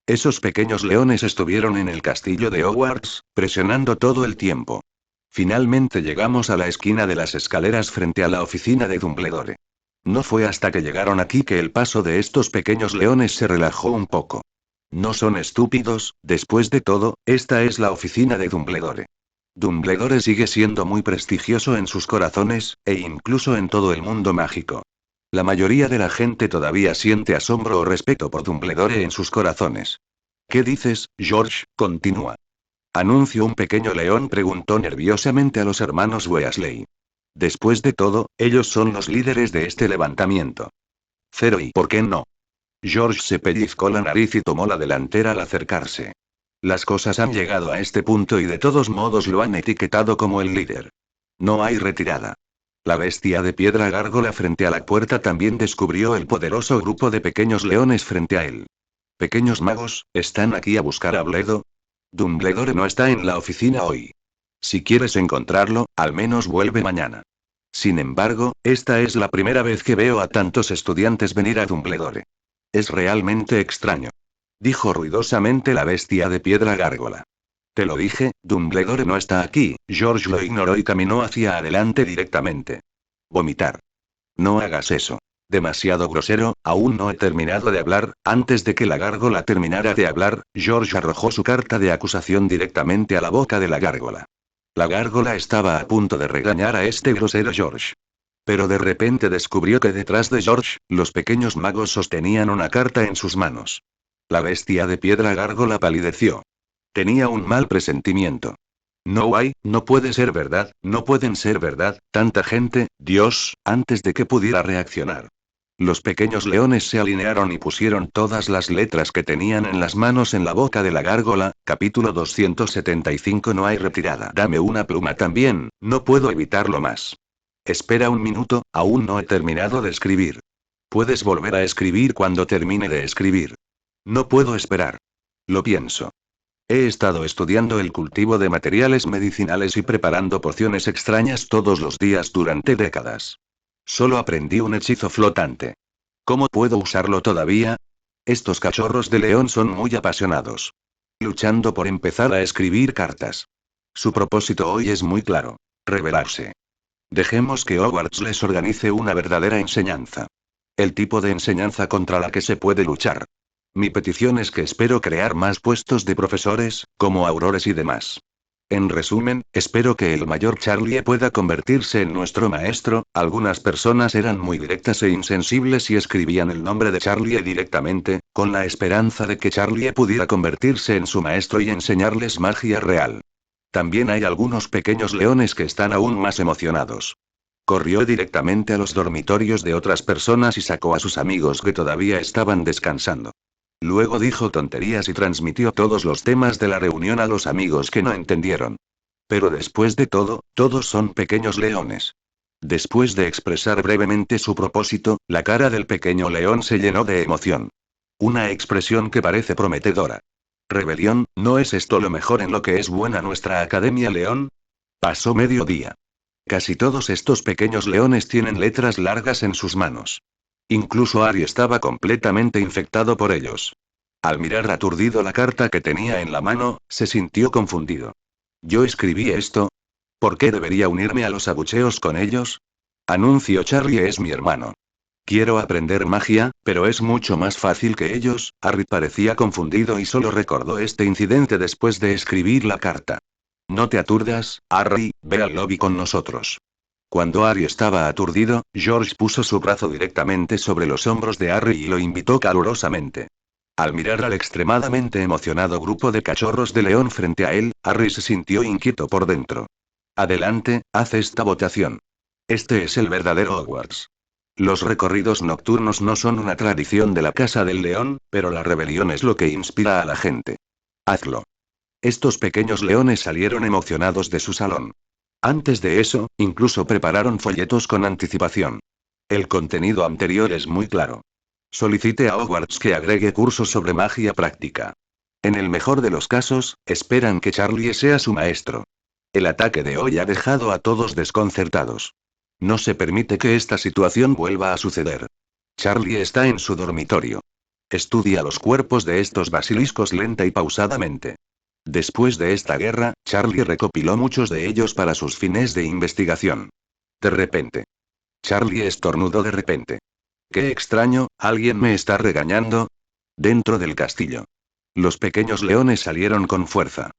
Esos pequeños leones estuvieron en el castillo de Hogwarts, presionando todo el tiempo. Finalmente llegamos a la esquina de las escaleras frente a la oficina de Dumbledore. No fue hasta que llegaron aquí que el paso de estos pequeños leones se relajó un poco. No son estúpidos, después de todo, esta es la oficina de Dumbledore. Dumbledore sigue siendo muy prestigioso en sus corazones, e incluso en todo el mundo mágico. La mayoría de la gente todavía siente asombro o respeto por Dumbledore en sus corazones. ¿Qué dices, George? Continúa. Anuncio: un pequeño león preguntó nerviosamente a los hermanos Weasley. Después de todo, ellos son los líderes de este levantamiento. Cero, ¿y por qué no? George se pellizcó la nariz y tomó la delantera al acercarse. Las cosas han llegado a este punto y de todos modos lo han etiquetado como el líder. No hay retirada. La bestia de piedra gárgola frente a la puerta también descubrió el poderoso grupo de pequeños leones frente a él. Pequeños magos, ¿están aquí a buscar a Bledo? Dumbledore no está en la oficina hoy. Si quieres encontrarlo, al menos vuelve mañana. Sin embargo, esta es la primera vez que veo a tantos estudiantes venir a Dumbledore. Es realmente extraño. Dijo ruidosamente la bestia de piedra gárgola. Te lo dije, Dumbledore no está aquí. George lo ignoró y caminó hacia adelante directamente. Vomitar. No hagas eso. Demasiado grosero, aún no he terminado de hablar. Antes de que la gárgola terminara de hablar, George arrojó su carta de acusación directamente a la boca de la gárgola. La gárgola estaba a punto de regañar a este grosero George. Pero de repente descubrió que detrás de George, los pequeños magos sostenían una carta en sus manos. La bestia de piedra gárgola palideció. Tenía un mal presentimiento. No puede ser verdad, no pueden ser verdad, tanta gente, Dios, antes de que pudiera reaccionar. Los pequeños leones se alinearon y pusieron todas las letras que tenían en las manos en la boca de la gárgola. Capítulo 275. No hay retirada. Dame una pluma también, no puedo evitarlo más. Espera un minuto, aún no he terminado de escribir. Puedes volver a escribir cuando termine de escribir. No puedo esperar. Lo pienso. He estado estudiando el cultivo de materiales medicinales y preparando pociones extrañas todos los días durante décadas. Solo aprendí un hechizo flotante. ¿Cómo puedo usarlo todavía? Estos cachorros de león son muy apasionados. Luchando por empezar a escribir cartas. Su propósito hoy es muy claro. Rebelarse. Dejemos que Hogwarts les organice una verdadera enseñanza. El tipo de enseñanza contra la que se puede luchar. Mi petición es que espero crear más puestos de profesores, como aurores y demás. En resumen, espero que el mayor Charlie pueda convertirse en nuestro maestro. Algunas personas eran muy directas e insensibles y escribían el nombre de Charlie directamente, con la esperanza de que Charlie pudiera convertirse en su maestro y enseñarles magia real. También hay algunos pequeños leones que están aún más emocionados. Corrió directamente a los dormitorios de otras personas y sacó a sus amigos que todavía estaban descansando. Luego dijo tonterías y transmitió todos los temas de la reunión a los amigos que no entendieron. Pero después de todo, todos son pequeños leones. Después de expresar brevemente su propósito, la cara del pequeño león se llenó de emoción. Una expresión que parece prometedora. ¿Rebelión, no es esto lo mejor en lo que es buena nuestra Academia León? Pasó mediodía. Casi todos estos pequeños leones tienen letras largas en sus manos. Incluso Harry estaba completamente infectado por ellos. Al mirar aturdido la carta que tenía en la mano, se sintió confundido. ¿Yo escribí esto? ¿Por qué debería unirme a los abucheos con ellos? Anuncio: Charlie es mi hermano. Quiero aprender magia, pero es mucho más fácil que ellos. Harry parecía confundido y solo recordó este incidente después de escribir la carta. No te aturdas, Harry, ve al lobby con nosotros. Cuando Harry estaba aturdido, George puso su brazo directamente sobre los hombros de Harry y lo invitó calurosamente. Al mirar al extremadamente emocionado grupo de cachorros de león frente a él, Harry se sintió inquieto por dentro. Adelante, haz esta votación. Este es el verdadero Hogwarts. Los recorridos nocturnos no son una tradición de la Casa del León, pero la rebelión es lo que inspira a la gente. Hazlo. Estos pequeños leones salieron emocionados de su salón. Antes de eso, incluso prepararon folletos con anticipación. El contenido anterior es muy claro. Solicite a Hogwarts que agregue cursos sobre magia práctica. En el mejor de los casos, esperan que Charlie sea su maestro. El ataque de hoy ha dejado a todos desconcertados. No se permite que esta situación vuelva a suceder. Charlie está en su dormitorio. Estudia los cuerpos de estos basiliscos lenta y pausadamente. Después de esta guerra, Charlie recopiló muchos de ellos para sus fines de investigación. De repente. Charlie estornudó de repente. Qué extraño, ¿alguien me está regañando? Dentro del castillo. Los pequeños leones salieron con fuerza.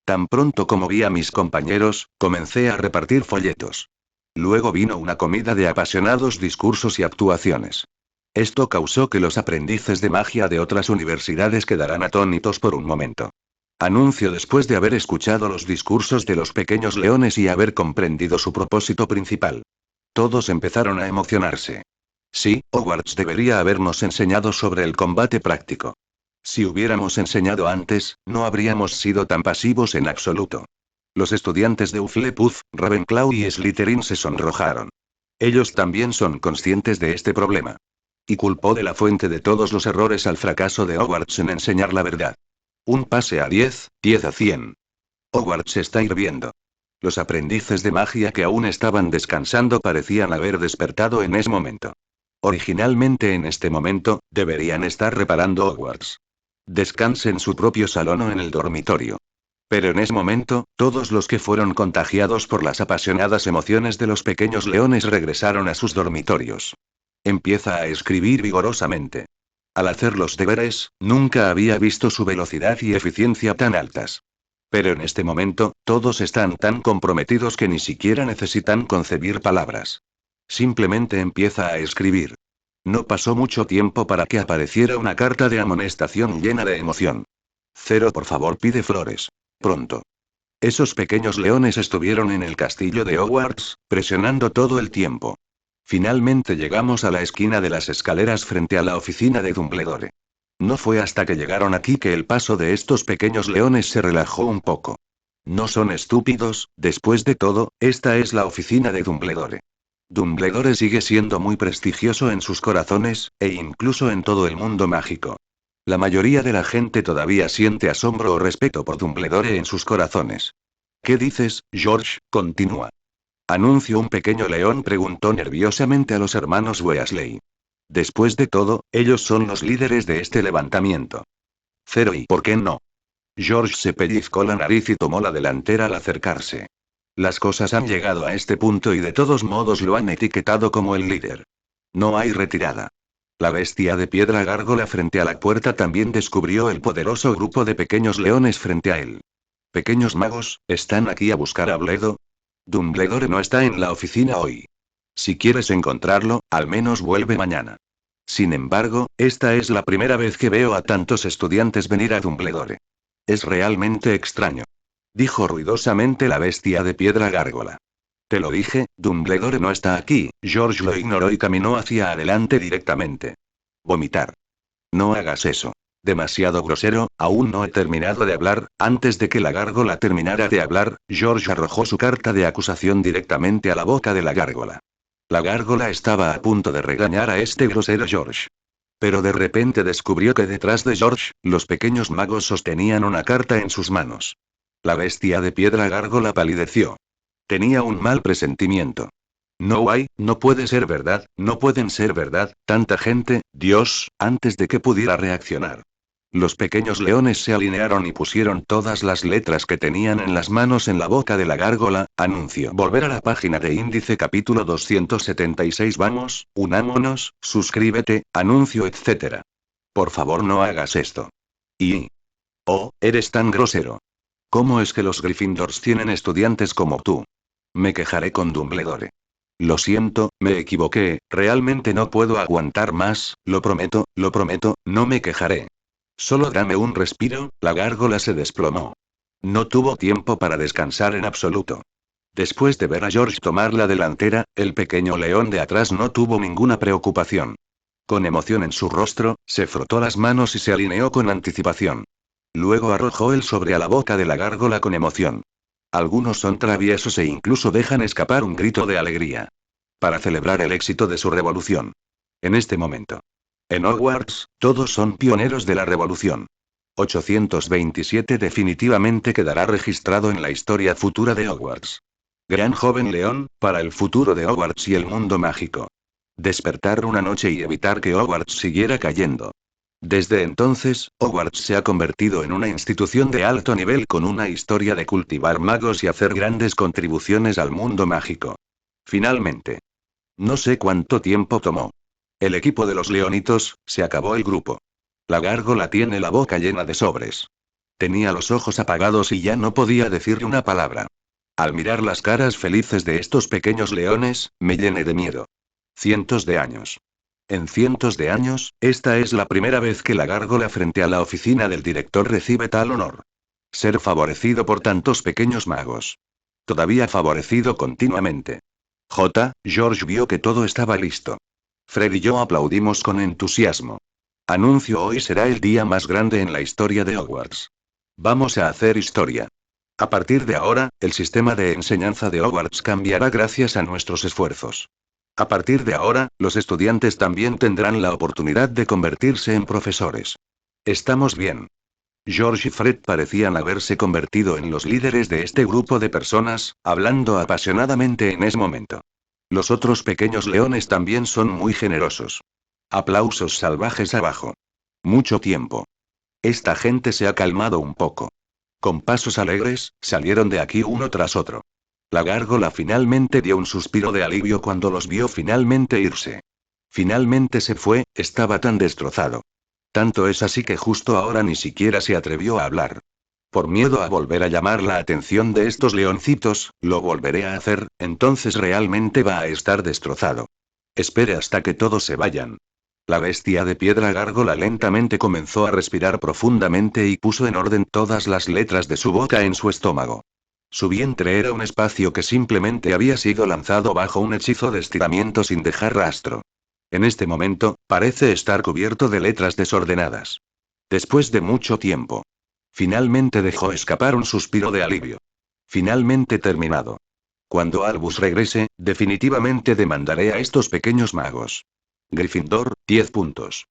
Tan pronto como vi a mis compañeros, comencé a repartir folletos. Luego vino una comida de apasionados discursos y actuaciones. Esto causó que los aprendices de magia de otras universidades quedaran atónitos por un momento. Anuncio: después de haber escuchado los discursos de los pequeños leones y haber comprendido su propósito principal. Todos empezaron a emocionarse. Sí, Hogwarts debería habernos enseñado sobre el combate práctico. Si hubiéramos enseñado antes, no habríamos sido tan pasivos en absoluto. Los estudiantes de Hufflepuff, Ravenclaw y Slytherin se sonrojaron. Ellos también son conscientes de este problema. Y culpó de la fuente de todos los errores al fracaso de Hogwarts en enseñar la verdad. Un pase a 10, 10 a 100. Hogwarts está hirviendo. Los aprendices de magia que aún estaban descansando parecían haber despertado en ese momento. Originalmente en este momento, deberían estar reparando Hogwarts. Descanse en su propio salón o en el dormitorio. Pero en ese momento, todos los que fueron contagiados por las apasionadas emociones de los pequeños leones regresaron a sus dormitorios. Empieza a escribir vigorosamente. Al hacer los deberes, nunca había visto su velocidad y eficiencia tan altas. Pero en este momento, todos están tan comprometidos que ni siquiera necesitan concebir palabras. Simplemente empieza a escribir. No pasó mucho tiempo para que apareciera una carta de amonestación llena de emoción. Cero, por favor, pide flores. Pronto. Esos pequeños leones estuvieron en el castillo de Hogwarts, presionando todo el tiempo. Finalmente llegamos a la esquina de las escaleras frente a la oficina de Dumbledore. No fue hasta que llegaron aquí que el paso de estos pequeños leones se relajó un poco. No son estúpidos, después de todo, esta es la oficina de Dumbledore. Dumbledore sigue siendo muy prestigioso en sus corazones, e incluso en todo el mundo mágico. La mayoría de la gente todavía siente asombro o respeto por Dumbledore en sus corazones. ¿Qué dices, George? Continúa. ¿Anuncio un pequeño león? Preguntó nerviosamente a los hermanos Weasley. Después de todo, ellos son los líderes de este levantamiento. Cero, ¿y por qué no? George se pellizcó la nariz y tomó la delantera al acercarse. Las cosas han llegado a este punto y de todos modos lo han etiquetado como el líder. No hay retirada. La bestia de piedra gárgola frente a la puerta también descubrió el poderoso grupo de pequeños leones frente a él. Pequeños magos, ¿están aquí a buscar a Bledo? Dumbledore no está en la oficina hoy. Si quieres encontrarlo, al menos vuelve mañana. Sin embargo, esta es la primera vez que veo a tantos estudiantes venir a Dumbledore. Es realmente extraño. Dijo ruidosamente la bestia de piedra gárgola. Te lo dije, Dumbledore no está aquí. George lo ignoró y caminó hacia adelante directamente. Vomitar. No hagas eso. Demasiado grosero, aún no he terminado de hablar. Antes de que la gárgola terminara de hablar, George arrojó su carta de acusación directamente a la boca de la gárgola. La gárgola estaba a punto de regañar a este grosero George. Pero de repente descubrió que detrás de George, los pequeños magos sostenían una carta en sus manos. La bestia de piedra gárgola palideció. Tenía un mal presentimiento. No puede ser verdad, no pueden ser verdad, tanta gente, Dios, antes de que pudiera reaccionar. Los pequeños leones se alinearon y pusieron todas las letras que tenían en las manos en la boca de la gárgola. Anuncio. Volver a la página de índice capítulo 276. Vamos, unámonos, suscríbete, anuncio, etc. Por favor, no hagas esto. Y... Oh, eres tan grosero. ¿Cómo es que los Gryffindors tienen estudiantes como tú? Me quejaré con Dumbledore. Lo siento, me equivoqué, realmente no puedo aguantar más, lo prometo, no me quejaré. Solo dame un respiro. La gárgola se desplomó. No tuvo tiempo para descansar en absoluto. Después de ver a George tomar la delantera, el pequeño león de atrás no tuvo ninguna preocupación. Con emoción en su rostro, se frotó las manos y se alineó con anticipación. Luego arrojó el sobre a la boca de la gárgola con emoción. Algunos son traviesos e incluso dejan escapar un grito de alegría. Para celebrar el éxito de su revolución. En este momento. En Hogwarts, todos son pioneros de la revolución. 827 definitivamente quedará registrado en la historia futura de Hogwarts. Gran joven león, para el futuro de Hogwarts y el mundo mágico. Despertar una noche y evitar que Hogwarts siguiera cayendo. Desde entonces, Hogwarts se ha convertido en una institución de alto nivel con una historia de cultivar magos y hacer grandes contribuciones al mundo mágico. Finalmente. No sé cuánto tiempo tomó. El equipo de los leonitos, se acabó el grupo. La gárgola tiene la boca llena de sobres. Tenía los ojos apagados y ya no podía decir una palabra. Al mirar las caras felices de estos pequeños leones, me llené de miedo. Cientos de años. En cientos de años, esta es la primera vez que la gárgola frente a la oficina del director recibe tal honor. Ser favorecido por tantos pequeños magos. Todavía favorecido continuamente. George vio que todo estaba listo. Fred y yo aplaudimos con entusiasmo. Anuncio: hoy será el día más grande en la historia de Hogwarts. Vamos a hacer historia. A partir de ahora, el sistema de enseñanza de Hogwarts cambiará gracias a nuestros esfuerzos. A partir de ahora, los estudiantes también tendrán la oportunidad de convertirse en profesores. ¿Estamos bien? George y Fred parecían haberse convertido en los líderes de este grupo de personas, hablando apasionadamente en ese momento. Los otros pequeños leones también son muy generosos. Aplausos salvajes abajo. Mucho tiempo. Esta gente se ha calmado un poco. Con pasos alegres, salieron de aquí uno tras otro. La gárgola finalmente dio un suspiro de alivio cuando los vio finalmente irse. Finalmente se fue, estaba tan destrozado. Tanto es así que justo ahora ni siquiera se atrevió a hablar. Por miedo a volver a llamar la atención de estos leoncitos, lo volveré a hacer, entonces realmente va a estar destrozado. Espere hasta que todos se vayan. La bestia de piedra gárgola lentamente comenzó a respirar profundamente y puso en orden todas las letras de su boca en su estómago. Su vientre era un espacio que simplemente había sido lanzado bajo un hechizo de estiramiento sin dejar rastro. En este momento, parece estar cubierto de letras desordenadas. Después de mucho tiempo. Finalmente dejó escapar un suspiro de alivio. Finalmente terminado. Cuando Albus regrese, definitivamente demandaré a estos pequeños magos. Gryffindor, 10 puntos.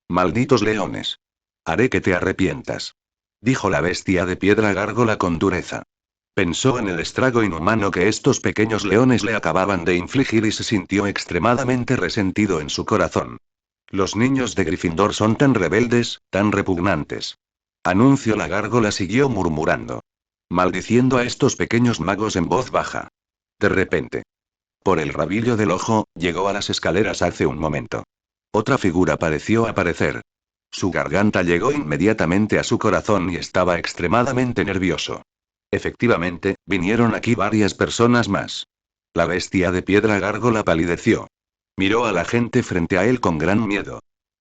Malditos leones. Haré que te arrepientas. Dijo la bestia de piedra gárgola con dureza. Pensó en el estrago inhumano que estos pequeños leones le acababan de infligir y se sintió extremadamente resentido en su corazón. Los niños de Gryffindor son tan rebeldes, tan repugnantes. Anuncio la gárgola siguió murmurando. Maldiciendo a estos pequeños magos en voz baja. De repente. Por el rabillo del ojo, llegó a las escaleras hace un momento. Otra figura pareció aparecer. Su garganta llegó inmediatamente a su corazón y estaba extremadamente nervioso. Efectivamente, vinieron aquí varias personas más. La bestia de piedra gárgola palideció. Miró a la gente frente a él con gran miedo.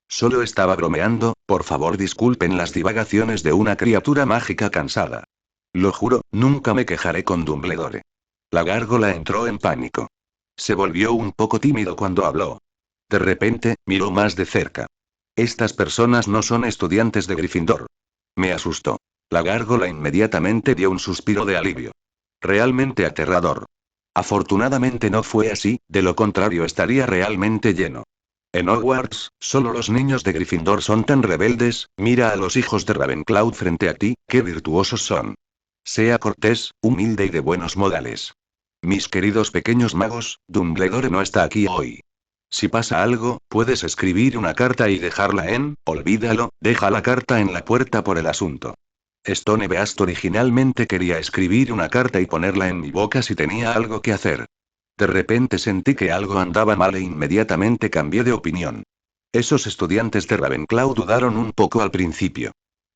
Solo estaba bromeando, por favor disculpen las divagaciones de una criatura mágica cansada. Lo juro, nunca me quejaré con Dumbledore. La gárgola entró en pánico. Se volvió un poco tímido cuando habló. De repente, miró más de cerca. Estas personas no son estudiantes de Gryffindor. Me asustó. La gárgola inmediatamente dio un suspiro de alivio. Realmente aterrador. Afortunadamente no fue así, de lo contrario estaría realmente lleno. En Hogwarts, solo los niños de Gryffindor son tan rebeldes, mira a los hijos de Ravenclaw frente a ti, qué virtuosos son. Sea cortés, humilde y de buenos modales. Mis queridos pequeños magos, Dumbledore no está aquí hoy. Si pasa algo, puedes escribir una carta y dejarla olvídalo, deja la carta en la puerta por el asunto. Stone Beast originalmente quería escribir una carta y ponerla en mi boca si tenía algo que hacer. De repente sentí que algo andaba mal e inmediatamente cambié de opinión. Esos estudiantes de Ravenclaw dudaron un poco al principio.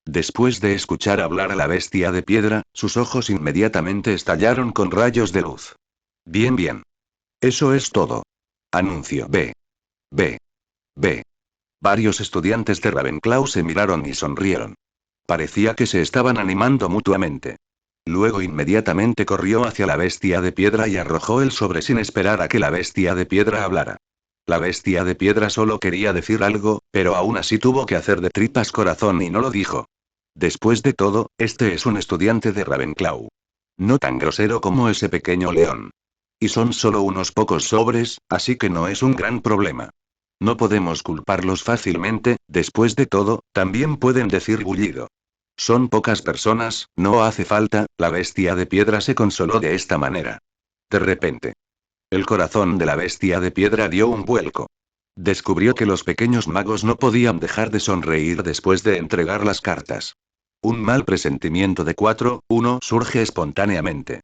Después de escuchar hablar a la bestia de piedra, sus ojos inmediatamente estallaron con rayos de luz. Bien, bien. Eso es todo. Anuncio. B. B. B. Varios estudiantes de Ravenclaw se miraron y sonrieron. Parecía que se estaban animando mutuamente. Luego inmediatamente corrió hacia la bestia de piedra y arrojó el sobre sin esperar a que la bestia de piedra hablara. La bestia de piedra solo quería decir algo, pero aún así tuvo que hacer de tripas corazón y no lo dijo. Después de todo, este es un estudiante de Ravenclaw. No tan grosero como ese pequeño león. Y son solo unos pocos sobres, así que no es un gran problema. No podemos culparlos fácilmente, después de todo, también pueden decir bullido. Son pocas personas, no hace falta, la bestia de piedra se consoló de esta manera. De repente. El corazón de la bestia de piedra dio un vuelco. Descubrió que los pequeños magos no podían dejar de sonreír después de entregar las cartas. Un mal presentimiento de 4-1 surge espontáneamente.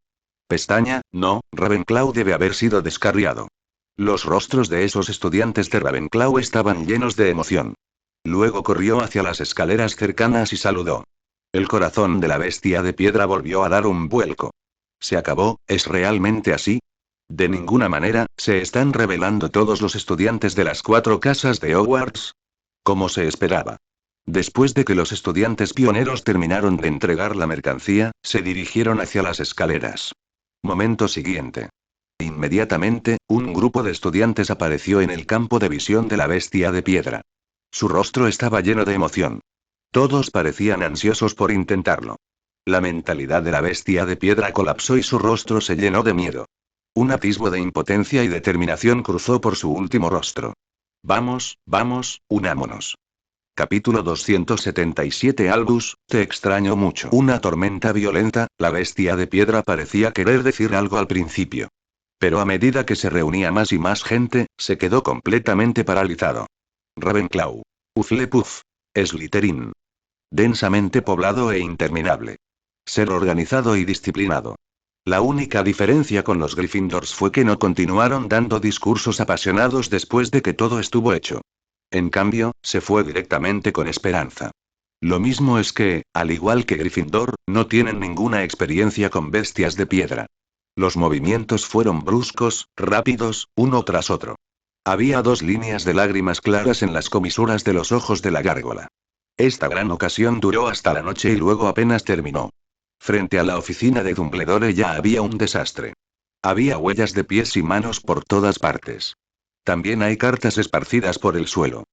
Pestaña, no, Ravenclaw debe haber sido descarriado. Los rostros de esos estudiantes de Ravenclaw estaban llenos de emoción. Luego corrió hacia las escaleras cercanas y saludó. El corazón de la bestia de piedra volvió a dar un vuelco. ¿Se acabó? ¿Es realmente así? De ninguna manera, ¿se están rebelando todos los estudiantes de las 4 casas de Hogwarts? Como se esperaba. Después de que los estudiantes pioneros terminaron de entregar la mercancía, se dirigieron hacia las escaleras. Momento siguiente. Inmediatamente, un grupo de estudiantes apareció en el campo de visión de la bestia de piedra. Su rostro estaba lleno de emoción. Todos parecían ansiosos por intentarlo. La mentalidad de la bestia de piedra colapsó y su rostro se llenó de miedo. Un atisbo de impotencia y determinación cruzó por su último rostro. Vamos, vamos, unámonos. Capítulo 277 Albus, te extraño mucho. Una tormenta violenta, la bestia de piedra parecía querer decir algo al principio. Pero a medida que se reunía más y más gente, se quedó completamente paralizado. Ravenclaw. Hufflepuff. Slytherin. Densamente poblado e interminable. Ser organizado y disciplinado. La única diferencia con los Gryffindors fue que no continuaron dando discursos apasionados después de que todo estuvo hecho. En cambio, se fue directamente con esperanza. Lo mismo es que, al igual que Gryffindor, no tienen ninguna experiencia con bestias de piedra. Los movimientos fueron bruscos, rápidos, uno tras otro. Había 2 líneas de lágrimas claras en las comisuras de los ojos de la gárgola. Esta gran ocasión duró hasta la noche y luego apenas terminó. Frente a la oficina de Dumbledore ya había un desastre. Había huellas de pies y manos por todas partes. También hay cartas esparcidas por el suelo.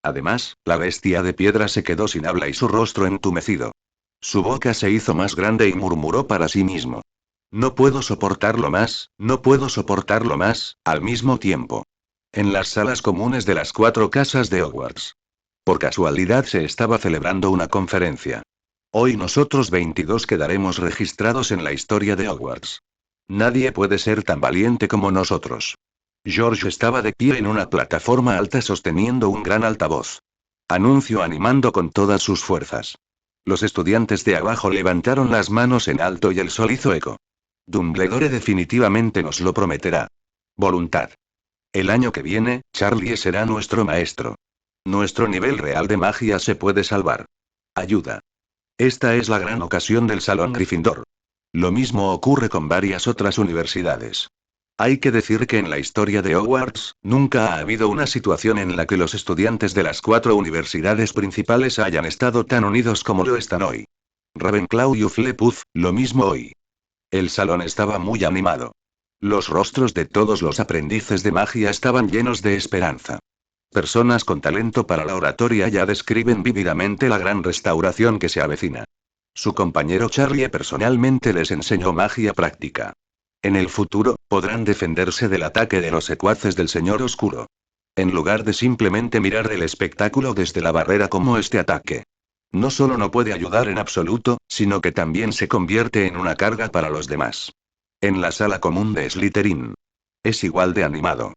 Además, la bestia de piedra se quedó sin habla y su rostro entumecido. Su boca se hizo más grande y murmuró para sí mismo. No puedo soportarlo más, no puedo soportarlo más, al mismo tiempo. En las salas comunes de las 4 casas de Hogwarts. Por casualidad se estaba celebrando una conferencia. Hoy nosotros 22 quedaremos registrados en la historia de Hogwarts. Nadie puede ser tan valiente como nosotros. George estaba de pie en una plataforma alta sosteniendo un gran altavoz. Anuncio animando con todas sus fuerzas. Los estudiantes de abajo levantaron las manos en alto y el sol hizo eco. Dumbledore definitivamente nos lo prometerá. Voluntad. El año que viene, Charlie será nuestro maestro. Nuestro nivel real de magia se puede salvar. Ayuda. Esta es la gran ocasión del Salón Gryffindor. Lo mismo ocurre con varias otras universidades. Hay que decir que en la historia de Hogwarts, nunca ha habido una situación en la que los estudiantes de las 4 universidades principales hayan estado tan unidos como lo están hoy. Ravenclaw y Hufflepuff, lo mismo hoy. El salón estaba muy animado. Los rostros de todos los aprendices de magia estaban llenos de esperanza. Personas con talento para la oratoria ya describen vívidamente la gran restauración que se avecina. Su compañero Charlie personalmente les enseñó magia práctica. En el futuro, podrán defenderse del ataque de los secuaces del Señor Oscuro. En lugar de simplemente mirar el espectáculo desde la barrera como este ataque. No solo no puede ayudar en absoluto, sino que también se convierte en una carga para los demás. En la sala común de Slytherin. Es igual de animado.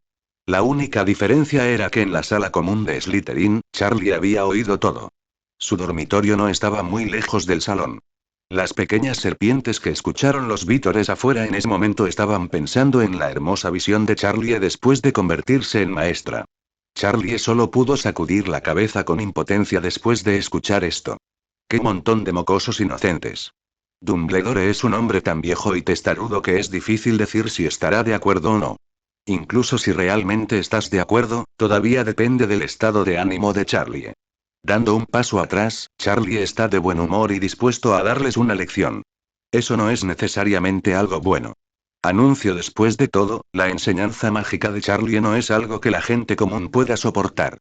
La única diferencia era que en la sala común de Slytherin, Charlie había oído todo. Su dormitorio no estaba muy lejos del salón. Las pequeñas serpientes que escucharon los vítores afuera en ese momento estaban pensando en la hermosa visión de Charlie después de convertirse en maestra. Charlie solo pudo sacudir la cabeza con impotencia después de escuchar esto. ¡Qué montón de mocosos inocentes! Dumbledore es un hombre tan viejo y testarudo que es difícil decir si estará de acuerdo o no. Incluso si realmente estás de acuerdo, todavía depende del estado de ánimo de Charlie. Dando un paso atrás, Charlie está de buen humor y dispuesto a darles una lección. Eso no es necesariamente algo bueno. Anuncio después de todo, la enseñanza mágica de Charlie no es algo que la gente común pueda soportar.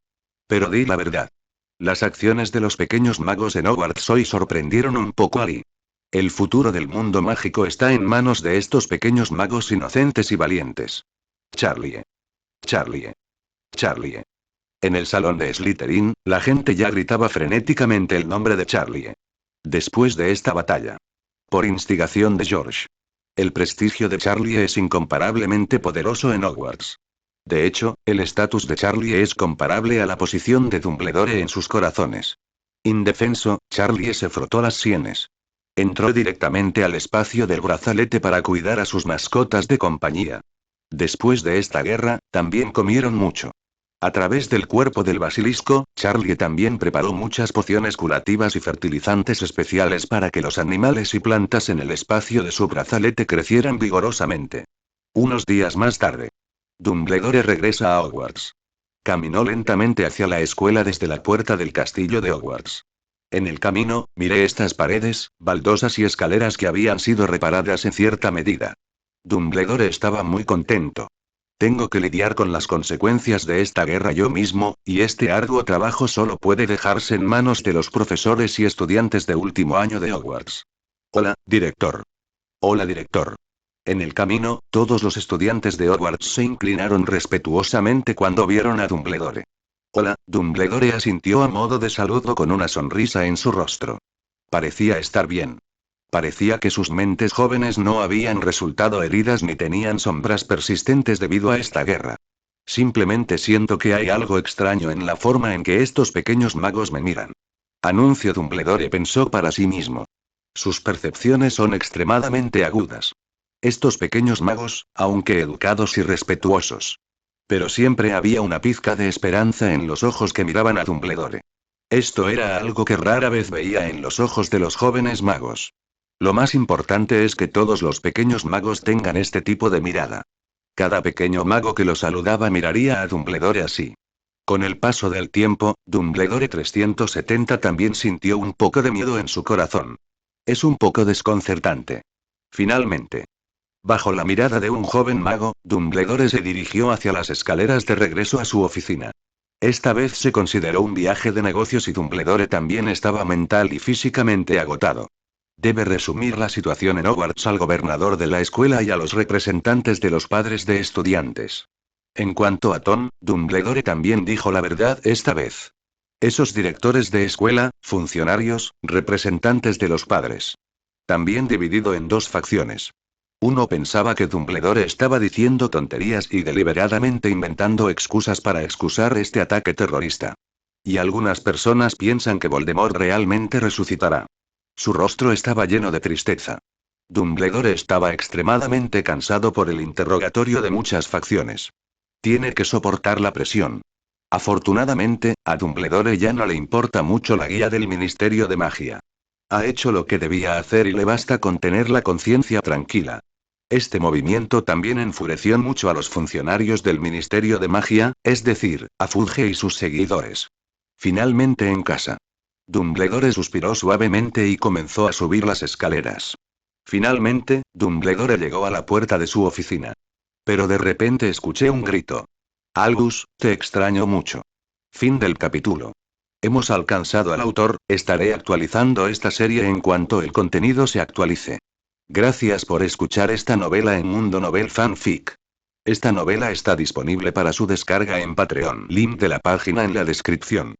Pero di la verdad. Las acciones de los pequeños magos en Hogwarts hoy sorprendieron un poco a Lee. El futuro del mundo mágico está en manos de estos pequeños magos inocentes y valientes. Charlie. Charlie. Charlie. En el salón de Slytherin, la gente ya gritaba frenéticamente el nombre de Charlie. Después de esta batalla. Por instigación de George. El prestigio de Charlie es incomparablemente poderoso en Hogwarts. De hecho, el estatus de Charlie es comparable a la posición de Dumbledore en sus corazones. Indefenso, Charlie se frotó las sienes. Entró directamente al espacio del brazalete para cuidar a sus mascotas de compañía. Después de esta guerra, también comieron mucho. A través del cuerpo del basilisco, Charlie también preparó muchas pociones curativas y fertilizantes especiales para que los animales y plantas en el espacio de su brazalete crecieran vigorosamente. Unos días más tarde, Dumbledore regresa a Hogwarts. Caminó lentamente hacia la escuela desde la puerta del castillo de Hogwarts. En el camino, miré estas paredes, baldosas y escaleras que habían sido reparadas en cierta medida. Dumbledore estaba muy contento. Tengo que lidiar con las consecuencias de esta guerra yo mismo, y este arduo trabajo solo puede dejarse en manos de los profesores y estudiantes de último año de Hogwarts. Hola, director. Hola, director. En el camino, todos los estudiantes de Hogwarts se inclinaron respetuosamente cuando vieron a Dumbledore. Hola, Dumbledore asintió a modo de saludo con una sonrisa en su rostro. Parecía estar bien. Parecía que sus mentes jóvenes no habían resultado heridas ni tenían sombras persistentes debido a esta guerra. Simplemente siento que hay algo extraño en la forma en que estos pequeños magos me miran. Anuncio Dumbledore pensó para sí mismo. Sus percepciones son extremadamente agudas. Estos pequeños magos, aunque educados y respetuosos. Pero siempre había una pizca de esperanza en los ojos que miraban a Dumbledore. Esto era algo que rara vez veía en los ojos de los jóvenes magos. Lo más importante es que todos los pequeños magos tengan este tipo de mirada. Cada pequeño mago que lo saludaba miraría a Dumbledore así. Con el paso del tiempo, Dumbledore 370 también sintió un poco de miedo en su corazón. Es un poco desconcertante. Finalmente. Bajo la mirada de un joven mago, Dumbledore se dirigió hacia las escaleras de regreso a su oficina. Esta vez se consideró un viaje de negocios y Dumbledore también estaba mental y físicamente agotado. Debe resumir la situación en Hogwarts al gobernador de la escuela y a los representantes de los padres de estudiantes. En cuanto a Tom, Dumbledore también dijo la verdad esta vez. Esos directores de escuela, funcionarios, representantes de los padres. También dividido en dos facciones. Uno pensaba que Dumbledore estaba diciendo tonterías y deliberadamente inventando excusas para excusar este ataque terrorista. Y algunas personas piensan que Voldemort realmente resucitará. Su rostro estaba lleno de tristeza. Dumbledore estaba extremadamente cansado por el interrogatorio de muchas facciones. Tiene que soportar la presión. Afortunadamente, a Dumbledore ya no le importa mucho la guía del Ministerio de Magia. Ha hecho lo que debía hacer y le basta con tener la conciencia tranquila. Este movimiento también enfureció mucho a los funcionarios del Ministerio de Magia, es decir, a Fudge y sus seguidores. Finalmente en casa. Dumbledore suspiró suavemente y comenzó a subir las escaleras. Finalmente, Dumbledore llegó a la puerta de su oficina. Pero de repente escuché un grito. Albus, te extraño mucho. Fin del capítulo. Hemos alcanzado al autor, estaré actualizando esta serie en cuanto el contenido se actualice. Gracias por escuchar esta novela en Mundo Novel Fanfic. Esta novela está disponible para su descarga en Patreon. Link de la página en la descripción.